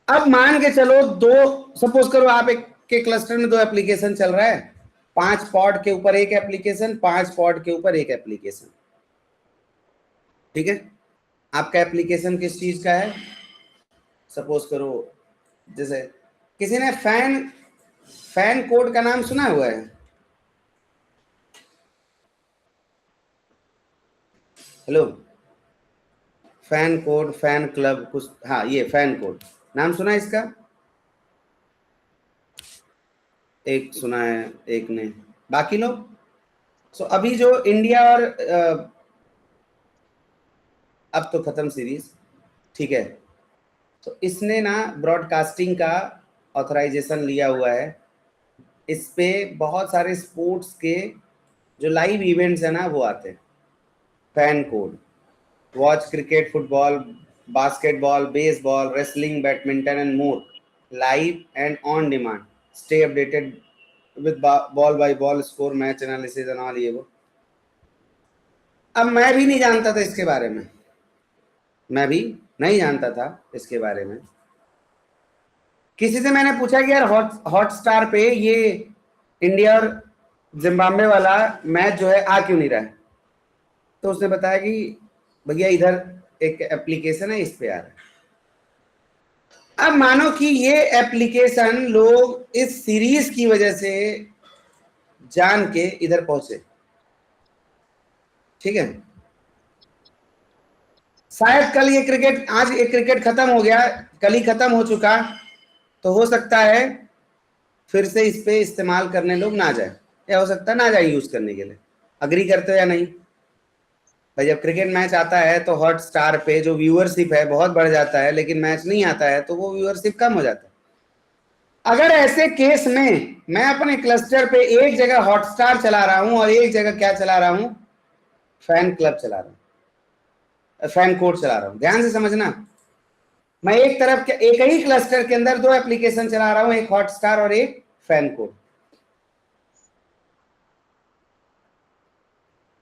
अब मान के चलो सपोज करो आप एक के क्लस्टर में 2 एप्लीकेशन चल रहा है, 5 पॉड के ऊपर एक एप्लीकेशन, 5 पॉड के ऊपर एक एप्लीकेशन, ठीक है। आपका एप्लीकेशन किस चीज का है? सपोज करो जैसे किसी ने फैन कोड का नाम सुना हुआ है? Hello, fan code, fan club कुछ, हाँ ये फैन कोड नाम सुना है इसका? एक सुना है, एक ने, बाकी लोग? सो अभी जो इंडिया और अब तो खत्म सीरीज, ठीक है। तो इसने ना ब्रॉडकास्टिंग का ऑथराइजेशन लिया हुआ है। इस पे बहुत सारे स्पोर्ट्स के जो लाइव इवेंट्स है ना वो आते हैं। Fan code, watch cricket, football, basketball, baseball, wrestling, badminton and more, live and on demand, stay updated with ball by ball score, match analysis and all, ये वो। अब मैं भी नहीं जानता था इसके बारे में, मैं भी नहीं जानता था इसके बारे में। किसी से मैंने पूछा कि यार हॉटस्टार पे ये इंडिया और जिम्बाब्वे वाला मैच जो है आ क्यों नहीं रहा है? तो उसने बताया कि भैया इधर एक एप्लीकेशन है, इस पे आ रहा है। अब मानो कि ये एप्लीकेशन लोग इस सीरीज की वजह से जान के इधर पहुंचे, ठीक है। शायद कल ये क्रिकेट, आज ये क्रिकेट खत्म हो गया, कल ही खत्म हो चुका, तो हो सकता है फिर से इस पे इस्तेमाल करने लोग ना जाए, या हो सकता है ना जाए यूज करने के लिए। अग्री करते हो या नहीं भाई? जब क्रिकेट मैच आता है तो हॉटस्टार पे जो व्यूअरशिप है बहुत बढ़ जाता है, लेकिन मैच नहीं आता है तो वो व्यूअरशिप कम हो जाता है। अगर ऐसे केस में मैं अपने क्लस्टर पे एक जगह हॉटस्टार चला रहा हूं और एक जगह क्या चला रहा हूं, फैन क्लब चला रहा हूं, फैन कोड चला रहा हूं, ध्यान से समझना। मैं एक तरफ के एक ही क्लस्टर के अंदर 2 एप्लीकेशन चला रहा हूं, एक हॉटस्टार और एक फैन कोड।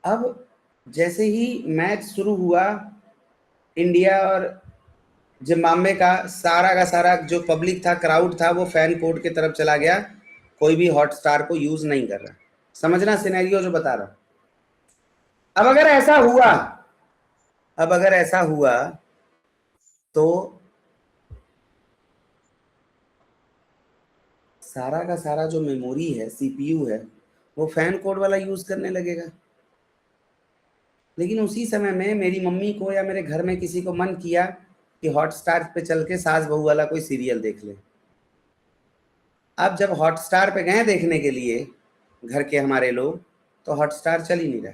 अब जैसे ही मैच शुरू हुआ, इंडिया और जिम्बाब्वे का सारा जो पब्लिक था, क्राउड था, वो फैन कोड की तरफ चला गया, कोई भी हॉटस्टार को यूज नहीं कर रहा। समझना सिनेरियो जो बता रहा। अब अगर ऐसा हुआ तो सारा का सारा जो मेमोरी है, सीपीयू है, वो फैन कोड वाला यूज करने लगेगा। लेकिन उसी समय में मेरी मम्मी को या मेरे घर में किसी को मन किया कि हॉटस्टार पे चल के सास बहू वाला कोई सीरियल देख ले। अब जब हॉटस्टार पे गए देखने के लिए घर के हमारे लोग, तो हॉटस्टार चल ही नहीं रहा,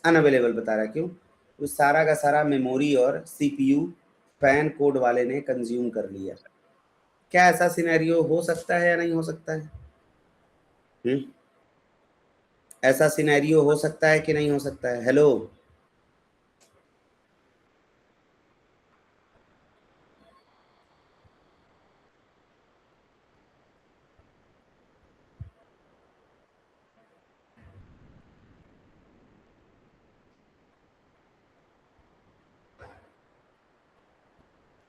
अनअवेलेबल बता रहा। क्यों? वो सारा का सारा मेमोरी और सीपीयू फैन कोड वाले ने कंज्यूम कर लिया। क्या ऐसा सिनेरियो हो सकता है या नहीं हो सकता है? ऐसा सिनेरियो हो सकता है कि नहीं हो सकता है? हेलो,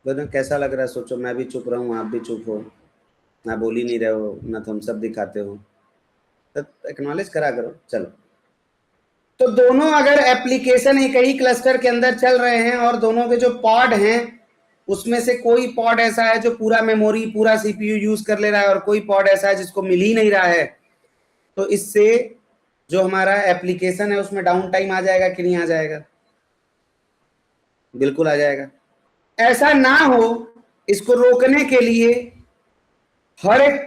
दोनों कैसा लग रहा है? सोचो, मैं भी चुप रहा हूँ, आप भी चुप हो, ना बोल ही नहीं रहे हो, ना तुम सब दिखाते हो, तो एक्नॉलेज करा करो। चलो, तो दोनों अगर एप्लीकेशन एक ही क्लस्टर के अंदर चल रहे हैं और दोनों के जो पॉड हैं उसमें से कोई पॉड ऐसा है जो पूरा मेमोरी, पूरा सीपीयू यूज कर ले रहा है और कोई पॉड ऐसा है जिसको मिल ही नहीं रहा है, तो इससे जो हमारा एप्लीकेशन है उसमें डाउन टाइम आ जाएगा कि नहीं आ जाएगा? बिल्कुल आ जाएगा। ऐसा ना हो, इसको रोकने के लिए हर एक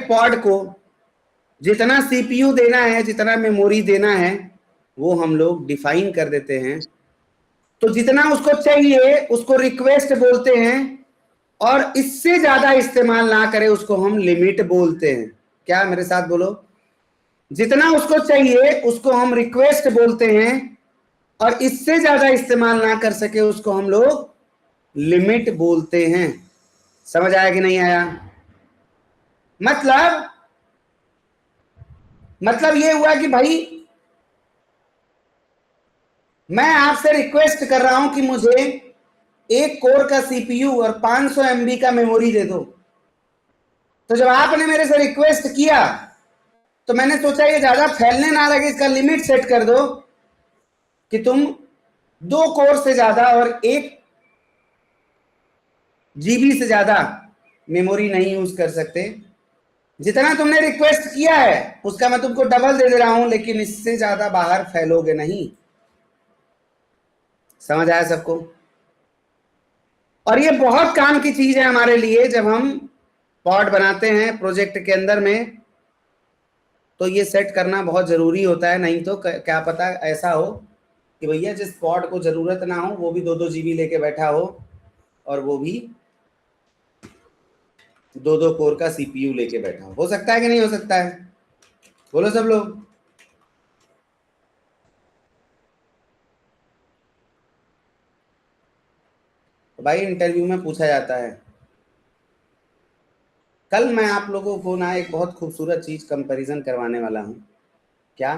पॉड को जितना सीपीयू देना है, जितना मेमोरी देना है, वो हम लोग डिफाइन कर देते हैं। तो जितना उसको चाहिए उसको रिक्वेस्ट बोलते हैं, और इससे ज्यादा इस्तेमाल ना करे उसको हम लिमिट बोलते हैं। क्या? मेरे साथ बोलो, जितना उसको चाहिए उसको हम रिक्वेस्ट बोलते हैं, और इससे ज्यादा इस्तेमाल ना कर सके उसको हम लोग लिमिट बोलते हैं। समझ आया कि नहीं आया? मतलब ये हुआ कि भाई मैं आपसे रिक्वेस्ट कर रहा हूं कि मुझे 1 कोर का सीपीयू और 500 MB का मेमोरी दे दो। तो जब आपने मेरे से रिक्वेस्ट किया तो मैंने सोचा ये ज्यादा फैलने ना लगे, इसका लिमिट सेट कर दो कि तुम 2 कोर से ज्यादा और 1 GB से ज्यादा मेमोरी नहीं यूज कर सकते। जितना तुमने रिक्वेस्ट किया है उसका मैं तुमको डबल दे रहा हूं, लेकिन इससे ज्यादा बाहर फैलोगे नहीं। समझ आया सबको? और ये बहुत काम की चीज है हमारे लिए। जब हम पॉड बनाते हैं प्रोजेक्ट के अंदर में तो ये सेट करना बहुत जरूरी होता है, नहीं तो क्या पता ऐसा हो कि भैया जिस पॉड को जरूरत ना हो वो भी 2-2 GB लेके बैठा हो, और वो भी 2-2 कोर का सीपीयू लेके बैठा हो सकता है कि नहीं हो सकता है? बोलो सब लोग। तो भाई इंटरव्यू में पूछा जाता है। कल मैं आप लोगों को ना एक बहुत खूबसूरत चीज कंपैरिजन करवाने वाला हूं। क्या?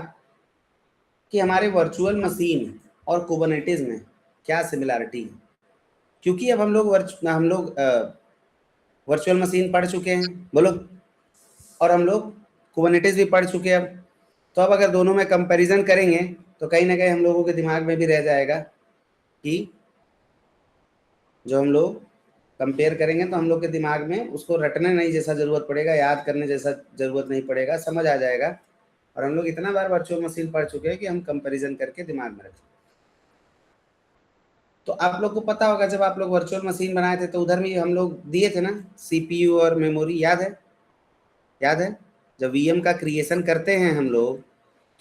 कि हमारे वर्चुअल मशीन और कुबरनेटिस में क्या सिमिलरिटी है। क्योंकि अब हम लोग वर्चुअल मशीन पढ़ चुके हैं, बोलो, और हम लोग कुबरनेटिस भी पढ़ चुके हैं। अब तो अब अगर दोनों में कंपैरिजन करेंगे तो कहीं ना कहीं हम लोगों के दिमाग में भी रह जाएगा कि जो हम लोग कंपेयर करेंगे तो हम लोग के दिमाग में उसको रटने नहीं जैसा जरूरत पड़ेगा, याद करने जैसा जरूरत नहीं पड़ेगा, समझ आ जाएगा। और हम लोग इतना बार वर्चुअल मशीन पढ़ चुके हैं कि हम कंपैरिजन करके दिमाग में रखें। तो आप लोग को पता होगा जब आप लोग वर्चुअल मशीन बनाए थे तो उधर भी हम लोग दिए थे ना सीपीयू और मेमोरी, याद है? याद है जब वीएम का क्रिएशन करते हैं हम लोग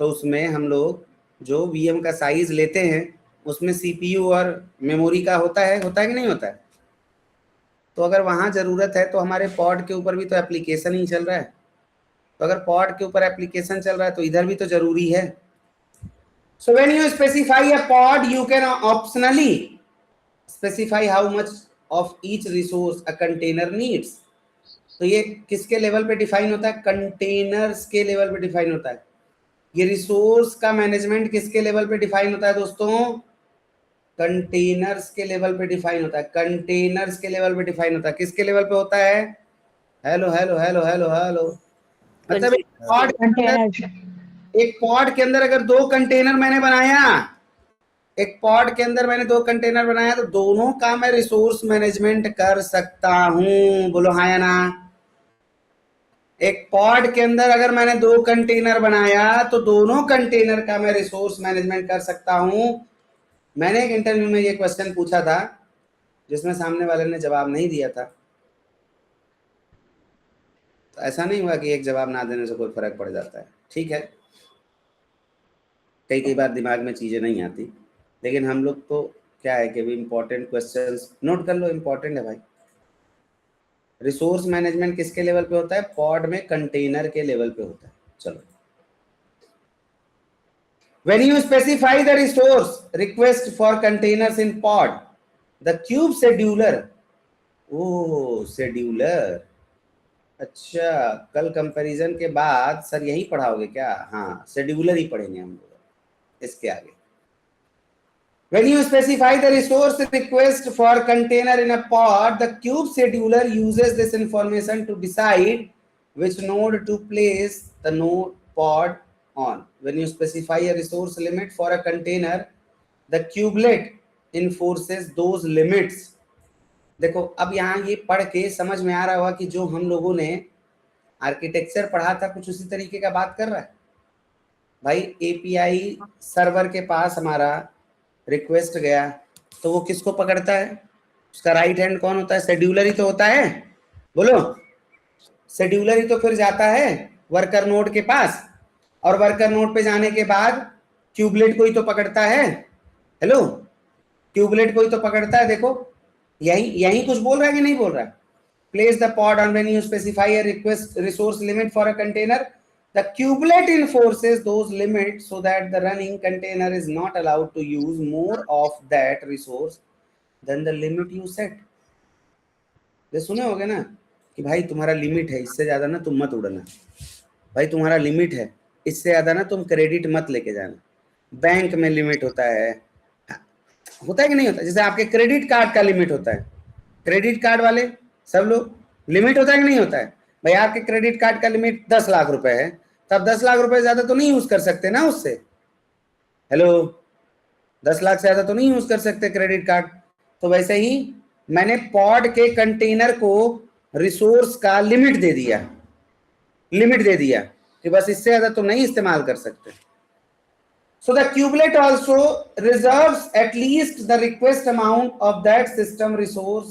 तो उसमें हम लोग जो वीएम का साइज लेते हैं उसमें सीपीयू और मेमोरी का होता है कि नहीं होता है? तो अगर वहां जरूरत है तो हमारे पॉड के ऊपर भी तो एप्लीकेशन ही चल रहा है। तो अगर पॉड के ऊपर एप्लीकेशन चल रहा है तो इधर भी तो जरूरी है। So when you specify a pod you can optionally specify how much of each resource a container needs. तो ये किसके लेवल पे डिफाइन होता है? कंटेनर्स के लेवल पे डिफाइन होता है। ये रिसोर्स का मैनेजमेंट किसके लेवल पे डिफाइन होता है दोस्तों? कंटेनर्स के लेवल पे डिफाइन होता है। कंटेनर्स के लेवल पे डिफाइन होता है। किसके लेवल पे होता है? Hello hello hello hello hello. मतलब एक पॉड के अंदर अगर 2 कंटेनर मैंने बनाया, एक पॉड के अंदर मैंने 2 कंटेनर बनाया तो दोनों का मैं रिसोर्स मैनेजमेंट कर सकता हूं। बोलो हाँ या ना? एक पॉड के अंदर अगर मैंने 2 कंटेनर बनाया तो दोनों कंटेनर का मैं रिसोर्स मैनेजमेंट कर सकता हूं। मैंने एक इंटरव्यू में ये क्वेश्चन पूछा था जिसमें सामने वाले ने जवाब नहीं दिया था। तो ऐसा नहीं हुआ कि एक जवाब ना देने से कोई फर्क पड़ जाता है, ठीक है। कई बार दिमाग में चीजें नहीं आती, लेकिन हम लोग तो क्या है कि भी इंपॉर्टेंट क्वेश्चंस नोट कर लो, इंपॉर्टेंट है भाई। रिसोर्स मैनेजमेंट किसके लेवल पे होता है? पॉड में कंटेनर के लेवल पे होता है। चलो, when you specify the resource request for containers in pod, the cube scheduler, ओ शेड्यूलर, अच्छा कल कंपैरिजन के बाद सर यही पढ़ाओगे क्या? हाँ, शेड्यूलर ही पढ़ेंगे हम लोग इसके आगे। When you specify the resource request for container in a pod, the cube scheduler uses this information to decide which node to place the node pod on. When you specify a resource limit for a container, the kubelet enforces those limits. देखो अब यहाँ ये पढ़ के समझ में आ रहा होगा कि जो हम लोगों ने आर्किटेक्चर पढ़ा था कुछ उसी तरीके का बात कर रहा है। भाई एपीआई सर्वर के पास हमारा रिक्वेस्ट गया तो वो किसको पकड़ता है? उसका राइट हैंड कौन होता है? शेड्यूलर ही तो होता है। बोलो, शेड्यूलर ही तो फिर जाता है वर्कर नोड के पास, और वर्कर नोड पे जाने के बाद क्यूबलेट को ही तो पकड़ता है। हेलो, क्यूबलेट को ही तो पकड़ता है। देखो यही कुछ बोल रहा है कि नहीं बोल रहा है? Place the pod on when you specify a request resource limit for a container, The kubelet enforces those limits so that the running container is not allowed to use more of that resource than the limit you set. ये सुने होगे ना कि भाई तुम्हारा limit है, इससे ज्यादा ना तुम मत उड़ना, भाई तुम्हारा लिमिट है, इससे ज्यादा ना तुम क्रेडिट मत लेके जाना। बैंक में लिमिट होता है कि नहीं होता? जैसे आपके क्रेडिट कार्ड का लिमिट होता है, क्रेडिट कार्ड वाले सब लोग, लिमिट होता है कि नहीं होता है? भाई आपके क्रेडिट कार्ड का लिमिट 10 लाख रुपए है, तब 10 लाख रुपए ज्यादा तो नहीं यूज कर सकते ना उससे। हेलो, 10 लाख से ज्यादा तो नहीं यूज कर सकते क्रेडिट कार्ड। तो वैसे ही मैंने पॉड के कंटेनर को रिसोर्स का लिमिट दे दिया कि बस इससे ज्यादा तो नहीं इस्तेमाल कर सकते। So the kubelet also reserves at least the request amount of that system resource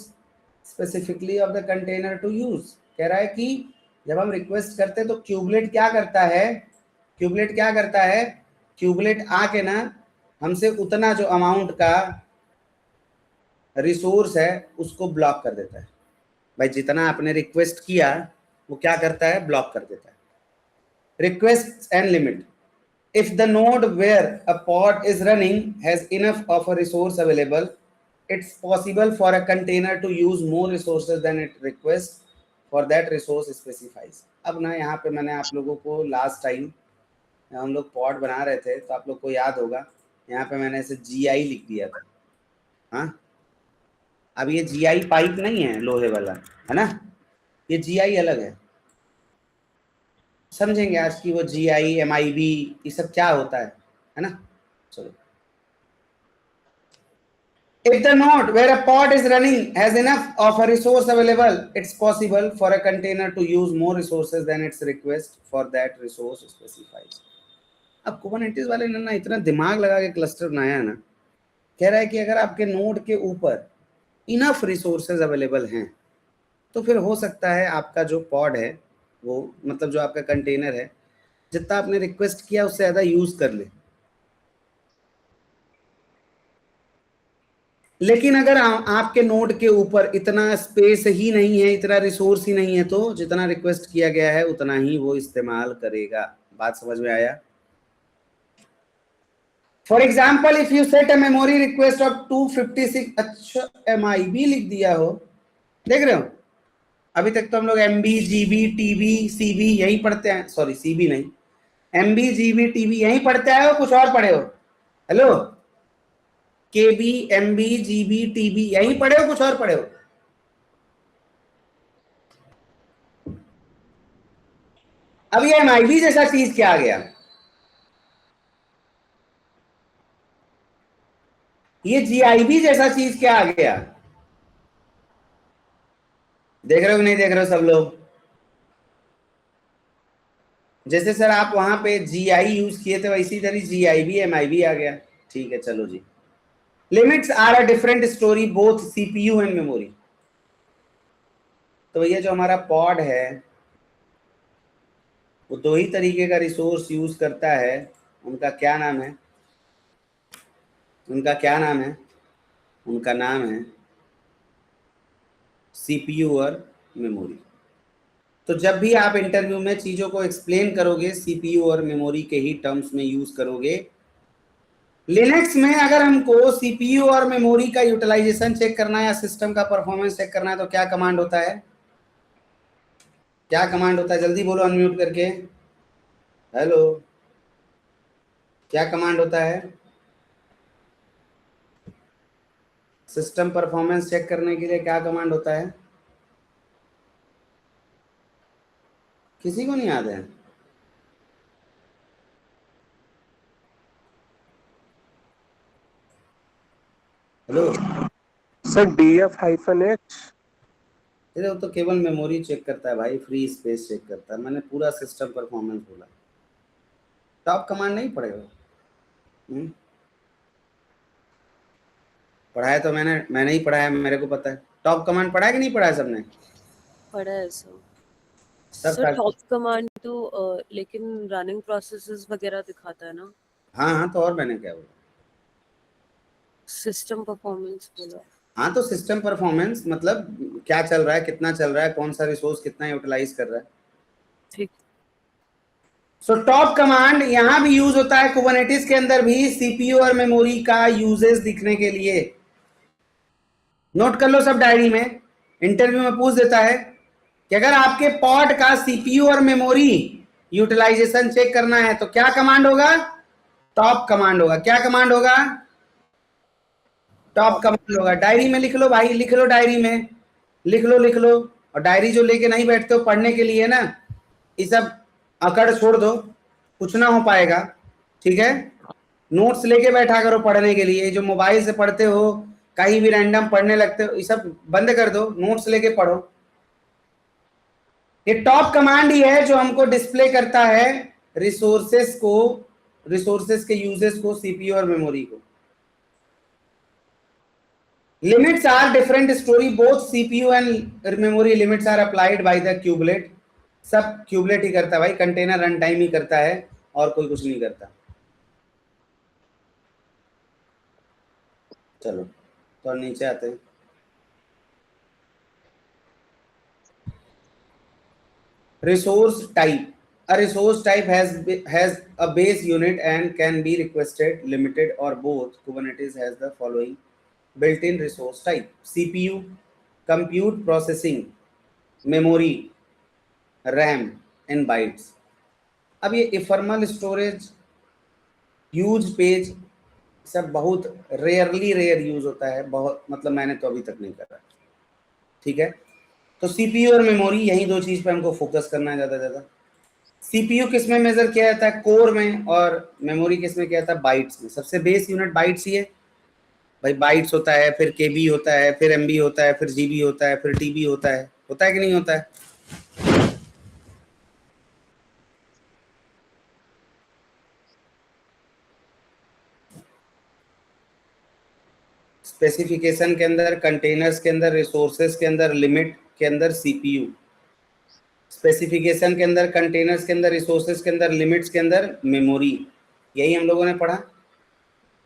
specifically of the container to use। कह रहा है कि जब हम रिक्वेस्ट करते हैं तो क्यूबलेट क्या करता है, क्यूबलेट आके ना हमसे उतना जो अमाउंट का रिसोर्स है उसको ब्लॉक कर देता है। भाई जितना आपने रिक्वेस्ट किया वो क्या करता है, ब्लॉक कर देता है। Request and limit, if the node where a pod is running has enough of a resource available, it's possible for a container to use more resources than it requests for that resource specifies। अब ना यहाँ पे मैंने आप लोगों को last time हम लोग पॉड बना रहे थे तो आप लोग को याद होगा, यहाँ पे मैंने ऐसे GI लिख दिया था। हाँ, अब ये GI पाइप नहीं है लोहे वाला, है ना, ये GI अलग है। समझेंगे आज की वो GI MIB ये सब क्या होता है ना। चलो, if the node where a pod is running has enough of a resource available, it's possible for a container to use more resources than its request for that resource specifies। अब Kubernetes वाले ने ना इतना दिमाग लगा के cluster बनाया है ना, कह रहा है कि अगर आपके नोड के ऊपर इनफ रिसोर्सेज अवेलेबल हैं तो फिर हो सकता है आपका जो पॉड है वो, मतलब जो आपका कंटेनर है, जितना आपने रिक्वेस्ट किया उससे ज्यादा यूज कर ले। लेकिन अगर आपके नोड के ऊपर इतना स्पेस ही नहीं है, इतना रिसोर्स ही नहीं है, तो जितना रिक्वेस्ट किया गया है उतना ही वो इस्तेमाल करेगा। बात समझ में आया? For example, if you set a memory request of 256, अच्छा MIB लिख दिया हो, देख रहे हो? अभी तक तो हम लोग MB GB TB CB यही पढ़ते हैं, सॉरी CB नहीं, MB GB TB यही पढ़ते आए हो, कुछ और पढ़े हो? Hello, KB MB GB TB यही पढ़े हो, कुछ और पढ़े हो? अब ये MIB जैसा चीज क्या आ गया? ये GIB जैसा चीज क्या आ गया? देख रहे हो नहीं देख रहे हो सब लोग? जैसे सर आप वहां पे GI यूज किए थे वैसी तरह GIB MIB आ गया। ठीक है, चलो जी। Limits are a different story both CPU and memory. तो ये जो हमारा पॉड है वो दो ही तरीके का रिसोर्स यूज करता है। उनका क्या नाम है? उनका नाम है CPU और मेमोरी। तो जब भी आप इंटरव्यू में चीजों को एक्सप्लेन करोगे CPU और मेमोरी के ही टर्म्स में यूज करोगे। लिनक्स में अगर हमको CPU और मेमोरी का यूटिलाइजेशन चेक करना है या सिस्टम का परफॉर्मेंस चेक करना है तो क्या कमांड होता है? जल्दी बोलो अनम्यूट करके। हेलो, क्या कमांड होता है सिस्टम परफॉर्मेंस चेक करने के लिए? क्या कमांड होता है? किसी को नहीं याद है? Hello
sir df-h।
वो तो केवल मेमोरी चेक करता है भाई, फ्री स्पेस चेक करता है। मैंने पूरा सिस्टम परफॉर्मेंस बोला। टॉप कमांड नहीं पढ़ेगा? पढ़ाया तो मैंने ही पढ़ाया, मेरे को पता है। टॉप कमांड पढ़ा है कि नहीं पढ़ा है सबने?
पढ़ा है सर टॉप कमांड तो लेकिन रनिंग प्रोसेसेस वगैरह दिखाता है ना।
हाँ, तो और मैंने क्या बोला?
सिस्टम परफॉर्मेंस बोला।
हाँ, तो सिस्टम परफॉर्मेंस मतलब क्या चल रहा है, कितना चल रहा है, कौन सा रिसोर्स कितना यूटिलाइज कर रहा है।
ठीक।
सो टॉप कमांड यहां भी यूज होता है कुबरनेटिस के अंदर भी सीपीयू और मेमोरी का यूजेस दिखने के लिए। नोट कर लो सब डायरी में, इंटरव्यू में पूछ देता है कि अगर आपके पॉड का सीपीयू और मेमोरी यूटिलाइजेशन चेक करना है तो क्या कमांड होगा? टॉप कमांड होगा। क्या कमांड होगा? टॉप कमांड होगा। डायरी में लिख लो भाई, लिख लो डायरी में, लिख लो। और डायरी जो लेके नहीं बैठते हो पढ़ने के लिए ना, ये सब अकड़ छोड़ दो, कुछ ना हो पाएगा, ठीक है? नोट्स लेके बैठा करो पढ़ने के लिए। जो मोबाइल से पढ़ते हो, कहीं भी रैंडम पढ़ने लगते हो, ये सब बंद कर दो, नोट्स लेके पढ़ो। ये टॉप कमांड ही है जो हमको डिस्प्ले करता है रिसोर्सेस को, रिसोर्सेस के यूजेस को, सीपीयू और मेमोरी को। Limits are different story, both CPU and memory limits are applied by the kubelet. सब क्यूबलेट ही करता है भाई, कंटेनर रन टाइम ही करता है और कोई कुछ नहीं करता। चलो तो नीचे आते हैं। Resource type. A resource type has a base unit and can be requested, limited, or both. Kubernetes has the following built-in resource type: CPU, compute processing, memory, RAM in bytes. अब ये ephemeral storage, यूज पेज, सब बहुत rare use होता है, बहुत मतलब मैंने तो अभी तक नहीं करा, ठीक है? तो सीपीयू और मेमोरी, यही दो चीज पे हमको फोकस करना है ज्यादा। सीपीयू किस में मेजर किया जाता है? कोर में। और मेमोरी किस में किया जाता है? बाइट्स में। सबसे बेस यूनिट बाइट्स ही है भाई। बाइट्स होता है, फिर केबी होता है, फिर एमबी होता है, फिर जीबी होता है, फिर टीबी होता है कि नहीं होता है? स्पेसिफिकेशन के अंदर, कंटेनर्स के अंदर, रिसोर्सेस के अंदर, लिमिट के अंदर सीपीयू। स्पेसिफिकेशन के अंदर, कंटेनर्स के अंदर, रिसोर्सेस के अंदर, लिमिट्स के अंदर मेमोरी। यही हम लोगों ने पढ़ा।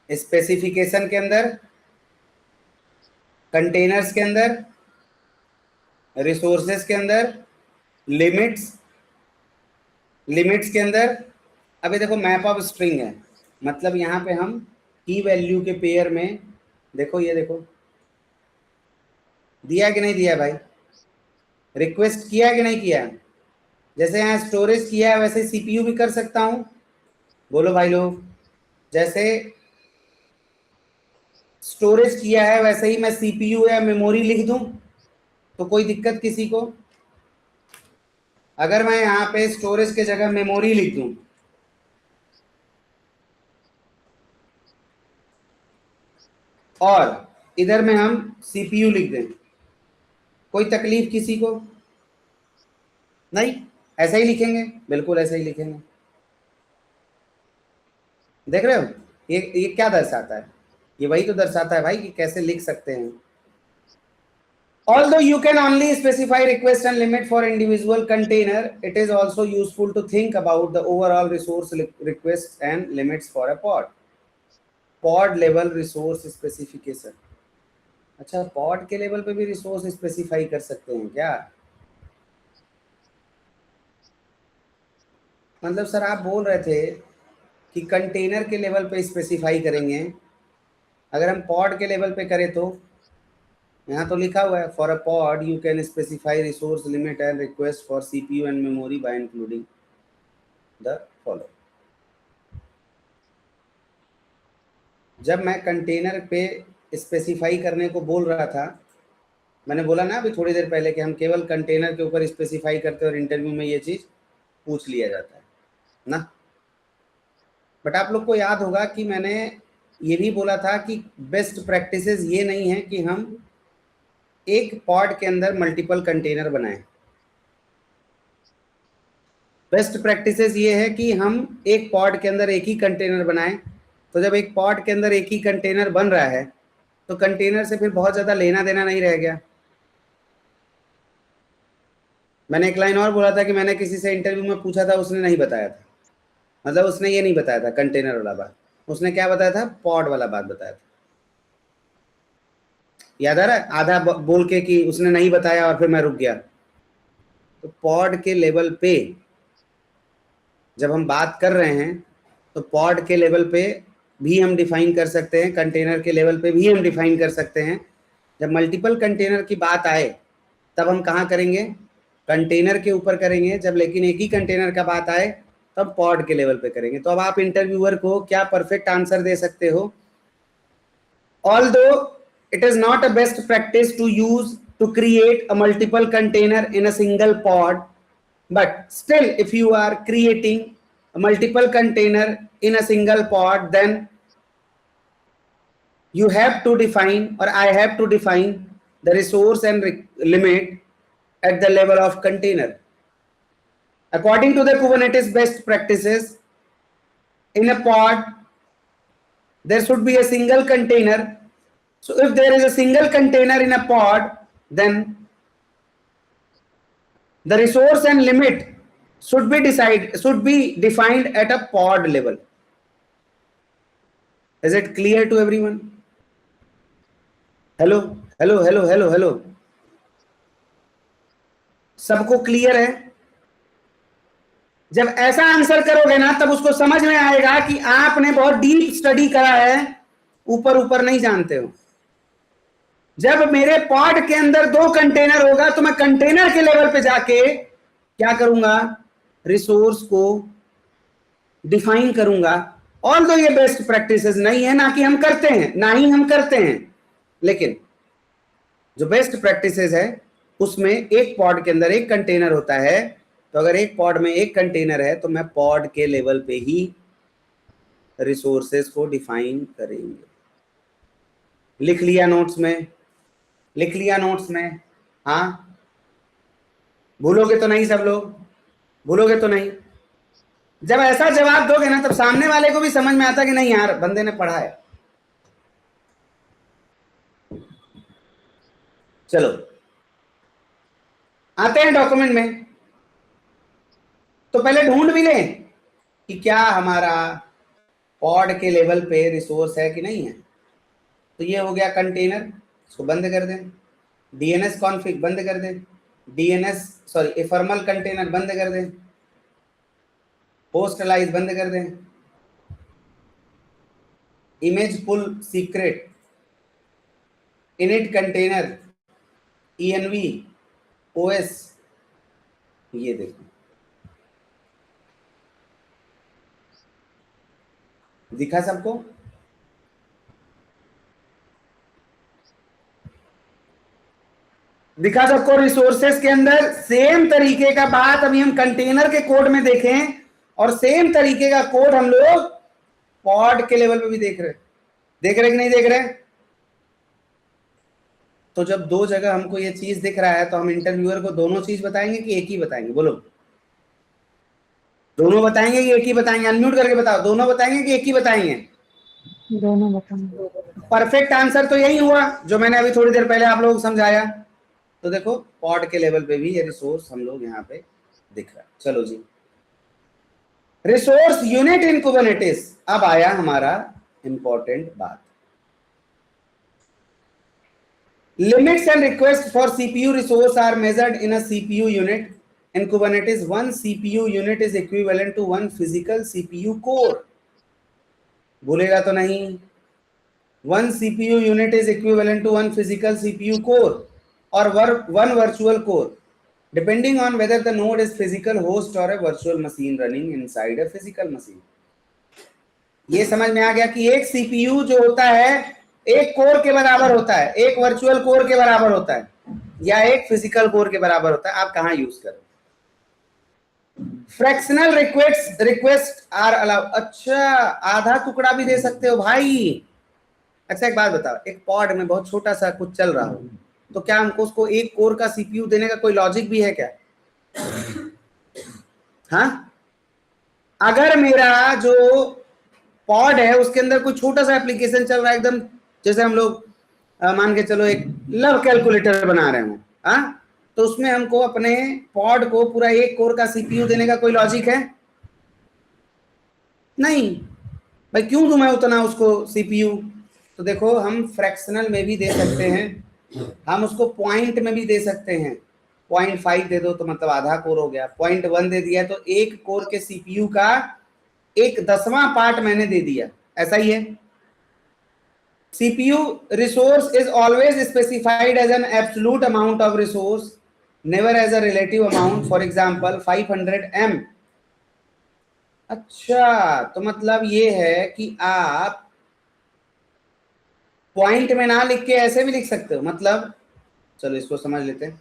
स्पेसिफिकेशन के अंदर, कंटेनर्स के अंदर, रिसोर्सेस के अंदर, लिमिट्स के अंदर। अभी देखो मैप ऑफ स्ट्रिंग है, मतलब यहाँ पे हम की वैल्यू के पेयर में, देखो ये देखो दिया कि नहीं दिया भाई? रिक्वेस्ट किया कि नहीं किया? जैसे यहाँ स्टोरेज किया है वैसे सीपीयू भी कर सकता हूँ। बोलो भाई लोग, जैसे स्टोरेज किया है वैसे ही मैं सीपीयू या मेमोरी लिख दूं तो कोई दिक्कत किसी को? अगर मैं यहाँ पे स्टोरेज के जगह मेमोरी लिख दूं और इधर में हम सीपीयू लिख दें, कोई तकलीफ किसी को? नहीं, ऐसा ही लिखेंगे, बिल्कुल ऐसा ही लिखेंगे। देख रहे हो ये क्या दर्शाता है? ये वही तो दर्शाता है भाई कि कैसे लिख सकते हैं। Although you can only specify request and limit for individual container, it is also useful to think about the overall resource requests and limits for a pod. Pod level resource specification. अच्छा, pod के level पे भी resource specify कर सकते हैं क्या? मतलब sir आप बोल रहे थे कि कंटेनर के लेवल पे स्पेसिफाई करेंगे, अगर हम पॉड के लेवल पे करें तो यहाँ तो लिखा हुआ है for a pod you can specify resource limit and request for CPU and memory bye including the follow. जब मैं कंटेनर पे स्पेसिफाई करने को बोल रहा था, मैंने बोला ना अभी थोड़ी देर पहले कि हम केवल कंटेनर के ऊपर स्पेसिफाई करते हैं और इंटरव्यू में ये चीज पूछ लिया जाता है ना। बट आप लोग को याद होगा कि मैंने ये भी बोला था कि बेस्ट प्रैक्टिसेस ये नहीं है कि हम एक पॉड के अंदर मल्टीपल कंटेनर बनाएं। बेस्ट प्रैक्टिसेस ये है कि हम एक पॉड के अंदर एक ही कंटेनर बनाएं। तो जब एक पॉड के अंदर एक ही कंटेनर बन रहा है तो कंटेनर से फिर बहुत ज़्यादा लेना देना नहीं रह गया। मैंने एक लाइन और बोला था कि मैंने किसी से इंटरव्यू में पूछा था, उसने नहीं बताया था, मतलब उसने ये नहीं बताया था कंटेनर वाला बात, उसने क्या बताया था? पॉड वाला बात बताया था। याद आ रहा है? आधा बोल के कि उसने नहीं बताया और फिर मैं रुक गया। तो पॉड के लेवल पे जब हम बात कर रहे हैं तो पॉड के लेवल पे भी हम डिफाइन कर सकते हैं, कंटेनर के लेवल पे भी हम डिफाइन कर सकते हैं। जब मल्टीपल कंटेनर की बात आए तब हम कहाँ करेंगे, कंटेनर के ऊपर करेंगे। जब लेकिन एक ही कंटेनर का बात आए तब पॉड के लेवल पे करेंगे। तो अब आप इंटरव्यूअर को क्या परफेक्ट आंसर दे सकते हो, although it is not a best practice to use to create a multiple container in a single pod, but still if you are creating a multiple container in a single pod, then you have to define, or I have to define the resource and limit at the level of container. According to the Kubernetes best practices, in a pod there should be a single container. So if there is a single container in a pod, then the resource and limit should be defined at a pod level. Is it clear to everyone? Hello, hello, hello, hello, hello. सबको clear है? जब ऐसा answer करोगे ना तब उसको समझ में आएगा कि आपने बहुत डीप स्टडी करा है, ऊपर ऊपर नहीं जानते हो। जब मेरे पॉड के अंदर 2 कंटेनर होगा तो मैं कंटेनर के लेवल पे जाके क्या करूंगा, रिसोर्स को डिफाइन करूंगा। ऑल्दो ये बेस्ट प्रैक्टिसेस नहीं है, ना कि हम करते हैं, ना ही हम करते हैं, लेकिन जो बेस्ट प्रैक्टिसेस है उसमें एक पॉड के अंदर एक कंटेनर होता है। तो अगर एक पॉड में एक कंटेनर है तो मैं पॉड के लेवल पे ही रिसोर्सेस को डिफाइन करेंगे। लिख लिया नोट्स में, लिख लिया नोट्स में? हाँ, भूलोगे तो नहीं? सब लोग भूलोगे तो नहीं? जब ऐसा जवाब दोगे ना तब सामने वाले को भी समझ में आता कि नहीं यार बंदे ने पढ़ा है। चलो आते हैं डॉक्यूमेंट में। तो पहले ढूंढ भी लें कि क्या हमारा पॉड के लेवल पे रिसोर्स है कि नहीं है। तो ये हो गया कंटेनर, इसको बंद कर दें। डीएनएस कॉन्फ़िग बंद कर दें। एफर्मल कंटेनर बंद कर दें। पोस्टलाइज बंद कर दें। Image pull secret, init container, ENV, OS, ये देखो दिखा सबको? दिखा सबको? रिसोर्सेस के अंदर सेम तरीके का बात अभी हम कंटेनर के कोड में देखें और सेम तरीके का कोड हम लोग पॉड के लेवल पे भी देख रहे कि नहीं देख रहे? तो जब 2 जगह हमको ये चीज दिख रहा है तो हम इंटरव्यूअर को दोनों चीज बताएंगे कि एक ही बताएंगे? बोलो, दोनों बताएंगे कि एक ही बताएंगे? अनम्यूट करके बताओ, दोनों बताएंगे कि एक ही बताएंगे?
दोनों बताएंगे।
परफेक्ट आंसर तो यही हुआ जो मैंने अभी थोड़ी देर पहले आप लोगों को समझाया। तो देखो पॉड के लेवल पे भी ये रिसोर्स हम लोग यहाँ पे दिख रहा है। चलो जी, रिसोर्स यूनिट इन कुबरनेटिस। अब आया हमारा इंपॉर्टेंट बात। Limits and requests for CPU resource are measured in a CPU unit. In Kubernetes, 1 CPU unit is equivalent to 1 physical CPU core. भूलेगा तो नहीं? 1 CPU unit is equivalent to 1 physical CPU core or 1 virtual core, depending on whether the node is physical host or a virtual machine running inside a physical machine. ये समझ में आ गया कि एक CPU जो होता है एक कोर के बराबर होता है, एक वर्चुअल कोर के बराबर होता है, या एक फिजिकल कोर के बराबर होता है। आप कहां यूज करें? Fractional request are allow. अच्छा, आधा टुकड़ा भी दे सकते हो भाई। अच्छा एक बात बताओ, एक पॉड में बहुत छोटा सा कुछ चल रहा हो तो क्या हमको उसको एक कोर का सीपीयू देने का कोई लॉजिक भी है क्या? हाँ, अगर मेरा जो पॉड है उसके अंदर कोई छोटा सा एप्लीकेशन चल रहा है, एकदम जैसे हम लोग मान के चलो एक लव कैलकुलेटर बना रहे हो, हाँ, तो उसमें हमको अपने पॉड को पूरा एक कोर का सीपीयू देने का कोई लॉजिक है? नहीं भाई, क्यों दूं मैं उतना उसको सीपीयू? तो देखो हम फ्रैक्शनल में भी दे सकते हैं, हम उसको पॉइंट में भी दे सकते हैं। 0.5 दे दो तो मतलब आधा कोर हो गया, 0.1 दे दिया तो एक कोर के सीपीयू का 1/10वां पार्ट मैंने दे दिया, ऐसा ही है। CPU resource is always specified as an absolute amount of resource, never as a relative amount. For example, 500 M. अच्छा, तो मतलब ये है कि आप पॉइंट में ना लिख के ऐसे भी लिख सकते हो, मतलब चलो इसको समझ लेते हैं।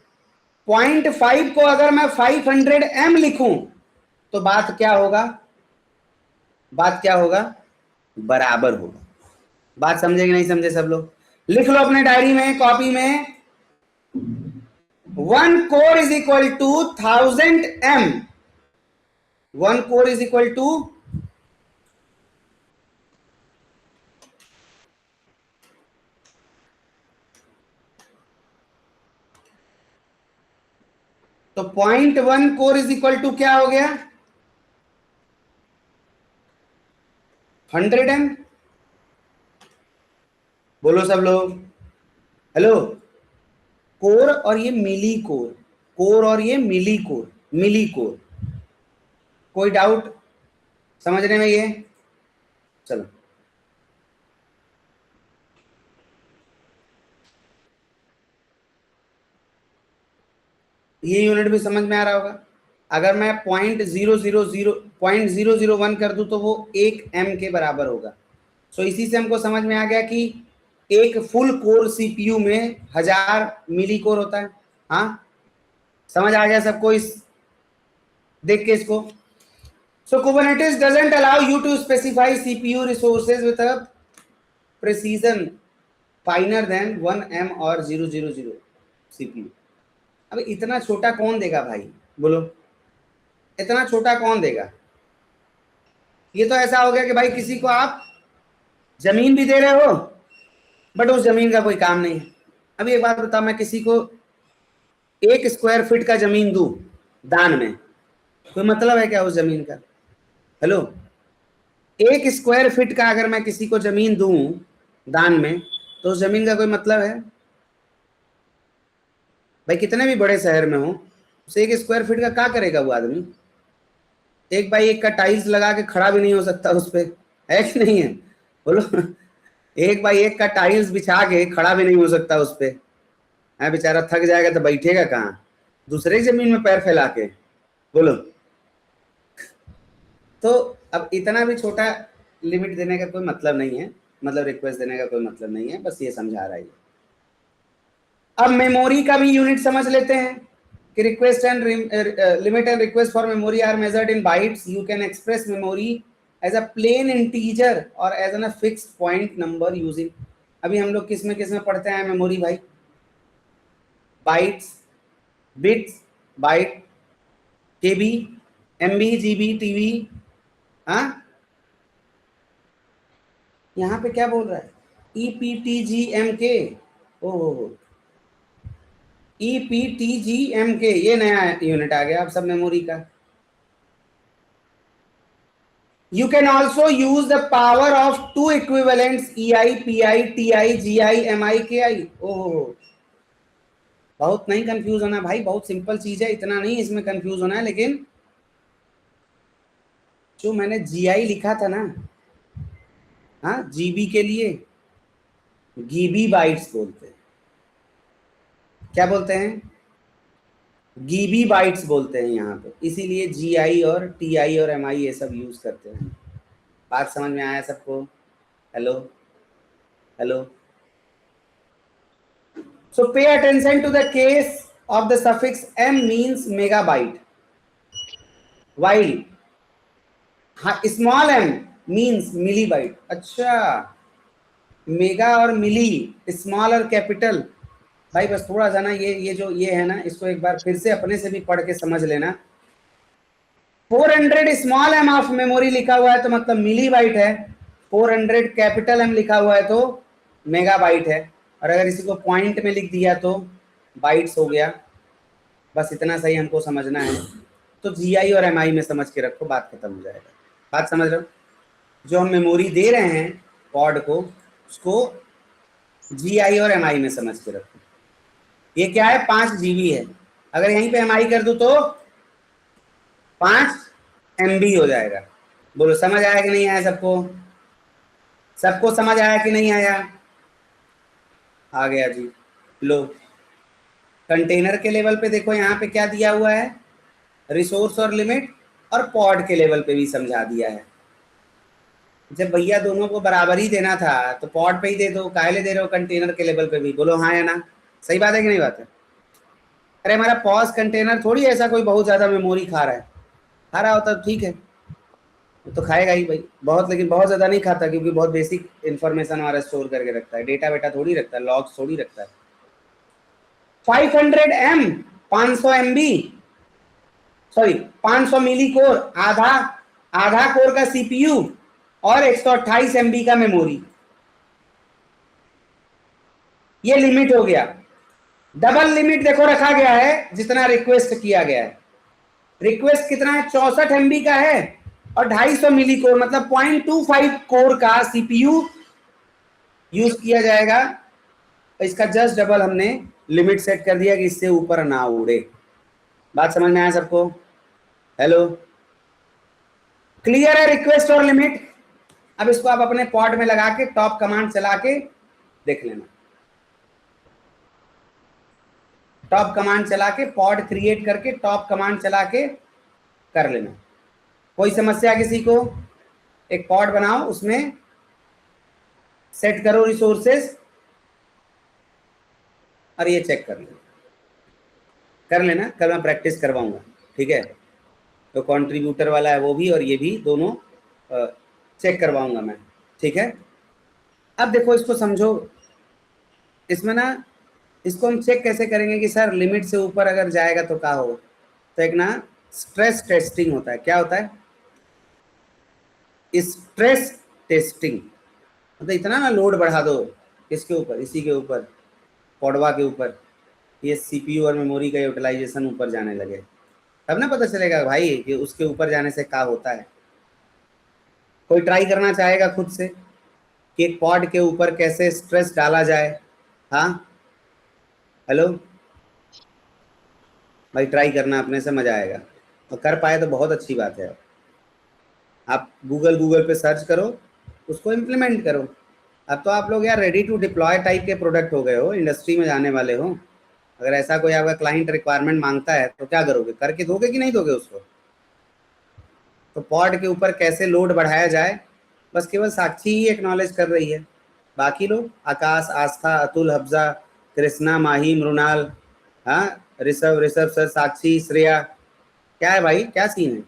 0.5 को अगर मैं 500 M लिखूं तो बात क्या होगा, बात क्या होगा, बराबर होगा। बात समझे कि नहीं समझे सब लोग? लिख लो अपने डायरी में, कॉपी में, 1 core is equal to 1000 M। 1 core is equal to तो 0.1 कोर इज इक्वल टू क्या हो गया, 100 M। बोलो सब लोग, हेलो। कोर और ये मिली कोर, कोर और ये मिली कोर, मिली कोर। कोई डाउट समझने में ये? चलो, ये यूनिट भी समझ में आ रहा होगा। अगर मैं 0.001 कर दूं तो वो 1 M के बराबर होगा। सो इसी से हमको समझ में आ गया कि एक फुल कोर सीपीयू में 1000 मिली कोर होता है। हाँ, समझ आ गया सबको इस देख के इसको? सो Kubernetes doesn't allow you to specify CPU resources with a precision finer than 1 M or 000 CPU। अब इतना छोटा कौन देगा भाई, बोलो, इतना छोटा कौन देगा? ये तो ऐसा हो गया कि भाई किसी को आप जमीन भी दे रहे हो बट उस जमीन का कोई काम नहीं है। अभी एक बात बताओ, मैं किसी को 1 स्क्वायर फीट का जमीन दूं दान में, कोई मतलब है क्या उस जमीन का? हेलो, 1 स्क्वायर फीट का अगर मैं किसी को जमीन दूं दान में तो उस जमीन का कोई मतलब है? भाई कितने भी बड़े शहर में हो, उसे 1 स्क्वायर फीट का क्या करेगा वो आदमी? 1x1 का टाइल्स लगा के खड़ा भी नहीं हो सकता उस पे, है कि नहीं है? बोलो, 1x1 का टाइल्स बिछा के खड़ा भी नहीं हो सकता उस पे, है? बेचारा थक जाएगा तो बैठेगा कहाँ? दूसरे जमीन में पैर फैला के, बोलो। तो अब इतना भी छोटा लिमिट देने का कोई मतलब नहीं है, मतलब रिक्वेस्ट देने का कोई मतलब नहीं है, बस ये समझा रहा है। अब मेमोरी का भी यूनिट समझ लेते हैं कि request and limit and request for memory are measured in bytes. You can express memory as a plain integer or as an fixed point number using. अभी हम लोग किस में पढ़ते हैं मेमोरी भाई? Bytes, bits, byte, KB, MB, GB, TB. हाँ, यहाँ पे क्या बोल रहा है? EPTGMK। ओह, EPTGMK, ये नया यूनिट आ गया अब सब मेमोरी का। You can also use the power of 2 equivalents EI, PI, TI, GI, MI, KI। ओह, बहुत नहीं कंफ्यूज होना भाई, बहुत सिंपल चीज है, इतना नहीं इसमें कंफ्यूज होना है। लेकिन जो मैंने GI लिखा था ना, हाँ, जीबी के लिए गीबी बाइट्स बोलते हैं। क्या बोलते हैं? गीबी बाइट्स बोलते हैं यहाँ पे, इसीलिए GI और TI और MI ये सब यूज करते हैं। बात समझ में आया सबको? Hello, hello. So pay attention to the case of the suffix M means megabyte, while small m means millibyte। अच्छा, मेगा और मिली, स्मॉल और कैपिटल। भाई बस थोड़ा सा ना ये जो ये है ना, इसको एक बार फिर से अपने से भी पढ़ के समझ लेना। 400 स्मॉल एम ऑफ मेमोरी लिखा हुआ है तो मतलब मिलीबाइट है, 400 कैपिटल एम लिखा हुआ है तो मेगाबाइट है, और अगर इसी को पॉइंट में लिख दिया तो बाइट्स हो गया। बस इतना सही हमको समझना है। तो GI और MI में समझ के रखो, बात खत्म हो जाएगा। बात समझ रहे हो? जो हम मेमोरी दे रहे हैं पॉड को, उसको GI और MI में समझ के रखो। ये क्या है? 5 GB है, अगर यहीं पे MI कर दूं तो 5 MB हो जाएगा। बोलो समझ आया कि नहीं आया सबको? सबको समझ आया कि नहीं आया? आ गया जी। लो कंटेनर के लेवल पे देखो यहाँ पे क्या दिया हुआ है, रिसोर्स और लिमिट, और पॉड के लेवल पे भी समझा दिया है। जब भैया दोनों को बराबर ही देना था तो पॉड पे ही दे दो, काहे दे रहे हो कंटेनर के लेवल पे भी? बोलो हाँ या ना, सही बात है कि नहीं बात है? अरे हमारा पॉज कंटेनर थोड़ी ऐसा कोई बहुत ज्यादा मेमोरी खा रहा है, खा रहा होता ठीक है तो खाएगा ही भाई बहुत, लेकिन बहुत ज्यादा नहीं खाता क्योंकि बहुत बेसिक इंफॉर्मेशन हमारा स्टोर करके रखता है, डेटा वेटा थोड़ी रखता है, लॉग्स थोड़ी रखता है। 500 M 500 MB सॉरी 500 मिली कोर, आधा कोर का CPU और 128 MB का मेमोरी, ये लिमिट हो गया। डबल लिमिट देखो रखा गया है जितना रिक्वेस्ट किया गया है। रिक्वेस्ट कितना है? 64 MB का है और 250 मिली कोर, मतलब 0.25 कोर का CPU यूज किया जाएगा। तो इसका जस्ट डबल हमने लिमिट सेट कर दिया कि इससे ऊपर ना उड़े। बात समझ में आया सबको? हेलो, क्लियर है रिक्वेस्ट और लिमिट? अब इसको आप अपने पॉड में लगा के टॉप कमांड चला के देख लेना। टॉप कमांड चला के पॉड क्रिएट करके टॉप कमांड चला के कर लेना। कोई समस्या किसी को? एक पॉड बनाओ, उसमें सेट करो रिसोर्सेस और ये चेक कर लेना। कल मैं प्रैक्टिस करवाऊंगा, ठीक है? तो कंट्रीब्यूटर वाला है वो भी और ये भी दोनों चेक करवाऊंगा मैं, ठीक है? अब देखो इसको समझो, इसमें ना इसको हम चेक कैसे करेंगे कि सर लिमिट से ऊपर अगर जाएगा तो क्या हो? तो एक ना स्ट्रेस टेस्टिंग होता है। क्या होता है? स्ट्रेस टेस्टिंग मतलब इतना ना लोड बढ़ा दो इसके ऊपर, इसी के ऊपर, पॉडवा के ऊपर, ये CPU और मेमोरी का यूटिलाइजेशन ऊपर जाने लगे, तब ना पता चलेगा भाई कि उसके ऊपर जाने से क्या होता है। कोई ट्राई करना चाहेगा खुद से कि एक पॉड के ऊपर कैसे स्ट्रेस डाला जाए? हाँ हेलो भाई, ट्राई करना, अपने से मजा आएगा। और कर पाए तो बहुत अच्छी बात है। आप गूगल पे सर्च करो, उसको इम्प्लीमेंट करो। अब तो आप लोग यार रेडी टू डिप्लॉय टाइप के प्रोडक्ट हो गए हो, इंडस्ट्री में जाने वाले हो। अगर ऐसा कोई आपका क्लाइंट रिक्वायरमेंट मांगता है तो क्या करोगे? करके दोगे कि नहीं दोगे उसको? तो पॉड के ऊपर कैसे लोड बढ़ाया जाए, बस केवल साक्षी ही एक्नॉलेज कर रही है। बाकी लोग आकाश, आस्था, अतुल, हफ्जा, कृष्णा, माही, मृणाल, हाँ ऋषभ सर, साक्षी, श्रेया, क्या है भाई, क्या सीन है?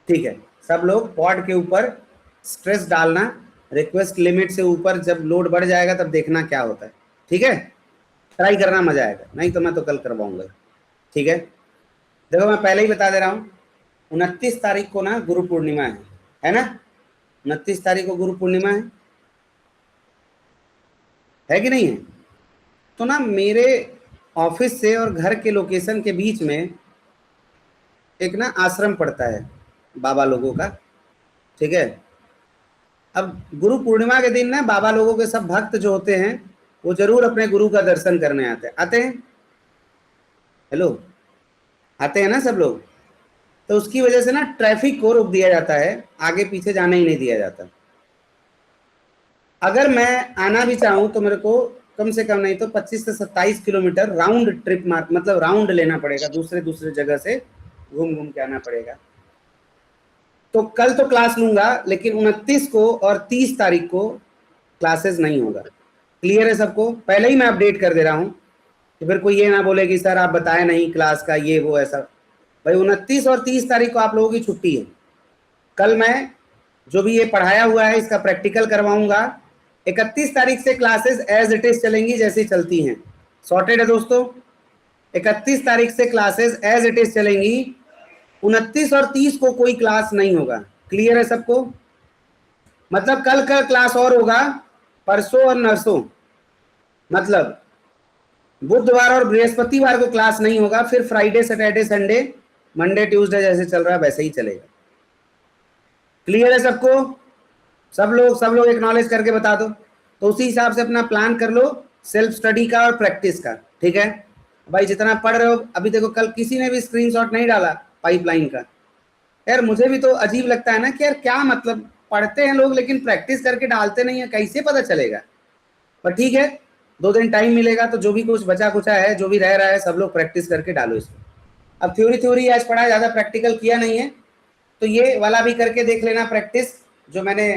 ठीक है, सब लोग पॉड के ऊपर स्ट्रेस डालना, रिक्वेस्ट लिमिट से ऊपर जब लोड बढ़ जाएगा तब देखना क्या होता है, ठीक है? ट्राई करना, मजा आएगा। नहीं तो मैं तो कल करवाऊंगा, ठीक है? देखो मैं पहले ही बता दे रहा हूँ, 29 तारीख को ना गुरु पूर्णिमा है ना? 29 तारीख को गुरु पूर्णिमा है कि नहीं है? तो ना मेरे ऑफिस से और घर के लोकेशन के बीच में एक ना आश्रम पड़ता है बाबा लोगों का, ठीक है? अब गुरु पूर्णिमा के दिन ना बाबा लोगों के सब भक्त जो होते हैं वो जरूर अपने गुरु का दर्शन करने आते हैं। हेलो, आते हैं ना सब लोग? तो उसकी वजह से ना ट्रैफिक को रोक दिया जाता है, आगे पीछे जाने ही नहीं दिया जाता। अगर मैं आना भी चाहूँ तो मेरे को कम से कम नहीं तो 25 से 27 किलोमीटर राउंड ट्रिप मतलब राउंड लेना पड़ेगा, दूसरे जगह से घूम के आना पड़ेगा। तो कल तो क्लास लूंगा, लेकिन 29 को और 30 तारीख को क्लासेस नहीं होगा। क्लियर है सबको? पहले ही मैं अपडेट कर दे रहा हूँ कि फिर कोई ये ना बोले कि सर आप बताए नहीं क्लास का, ये वो ऐसा। भाई 29 और 30 तारीख को आप लोगों की छुट्टी है। कल मैं जो भी ये पढ़ाया हुआ है इसका प्रैक्टिकल करवाऊंगा। 31 तारीख से क्लासेस एज इट इज चलेंगी, जैसी चलती हैं। सॉर्टेड है दोस्तों? 31 तारीख से क्लासेस एज इट इज चलेंगी, 29 और 30 को कोई क्लास नहीं होगा। क्लियर है सबको? मतलब कल का क्लास और होगा, परसों और नरसों, मतलब बुधवार और बृहस्पतिवार को क्लास नहीं होगा। फिर Friday, Saturday, Sunday, Monday, Tuesday जैसे चल रहा है वैसे ही चलेगा। क्लियर है सबको? सब लोग एक्नॉलेज करके बता दो। तो उसी हिसाब से अपना प्लान कर लो सेल्फ स्टडी का और प्रैक्टिस का, ठीक है भाई। जितना पढ़ रहे हो, अभी देखो कल किसी ने भी स्क्रीनशॉट नहीं डाला पाइपलाइन का। यार मुझे भी तो अजीब लगता है ना कि यार क्या मतलब, पढ़ते हैं लोग लेकिन प्रैक्टिस करके डालते नहीं है, कैसे पता चलेगा। पर ठीक है, 2 दिन टाइम मिलेगा तो जो भी कुछ बचा कुचा है, जो भी रह रहा है, सब लोग प्रैक्टिस करके डालो इसको। अब थ्योरी आज पढ़ा, ज़्यादा प्रैक्टिकल किया नहीं है, तो ये वाला भी करके देख लेना प्रैक्टिस, जो मैंने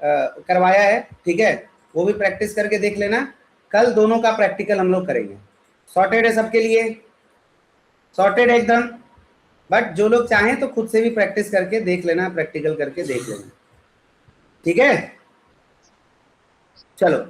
करवाया है, ठीक है, वो भी प्रैक्टिस करके देख लेना। कल दोनों का प्रैक्टिकल हम लोग करेंगे। सॉर्टेड है सबके लिए, सॉर्टेड है एकदम। बट जो लोग चाहें तो खुद से भी प्रैक्टिस करके देख लेना, प्रैक्टिकल करके देख लेना, ठीक है। चलो।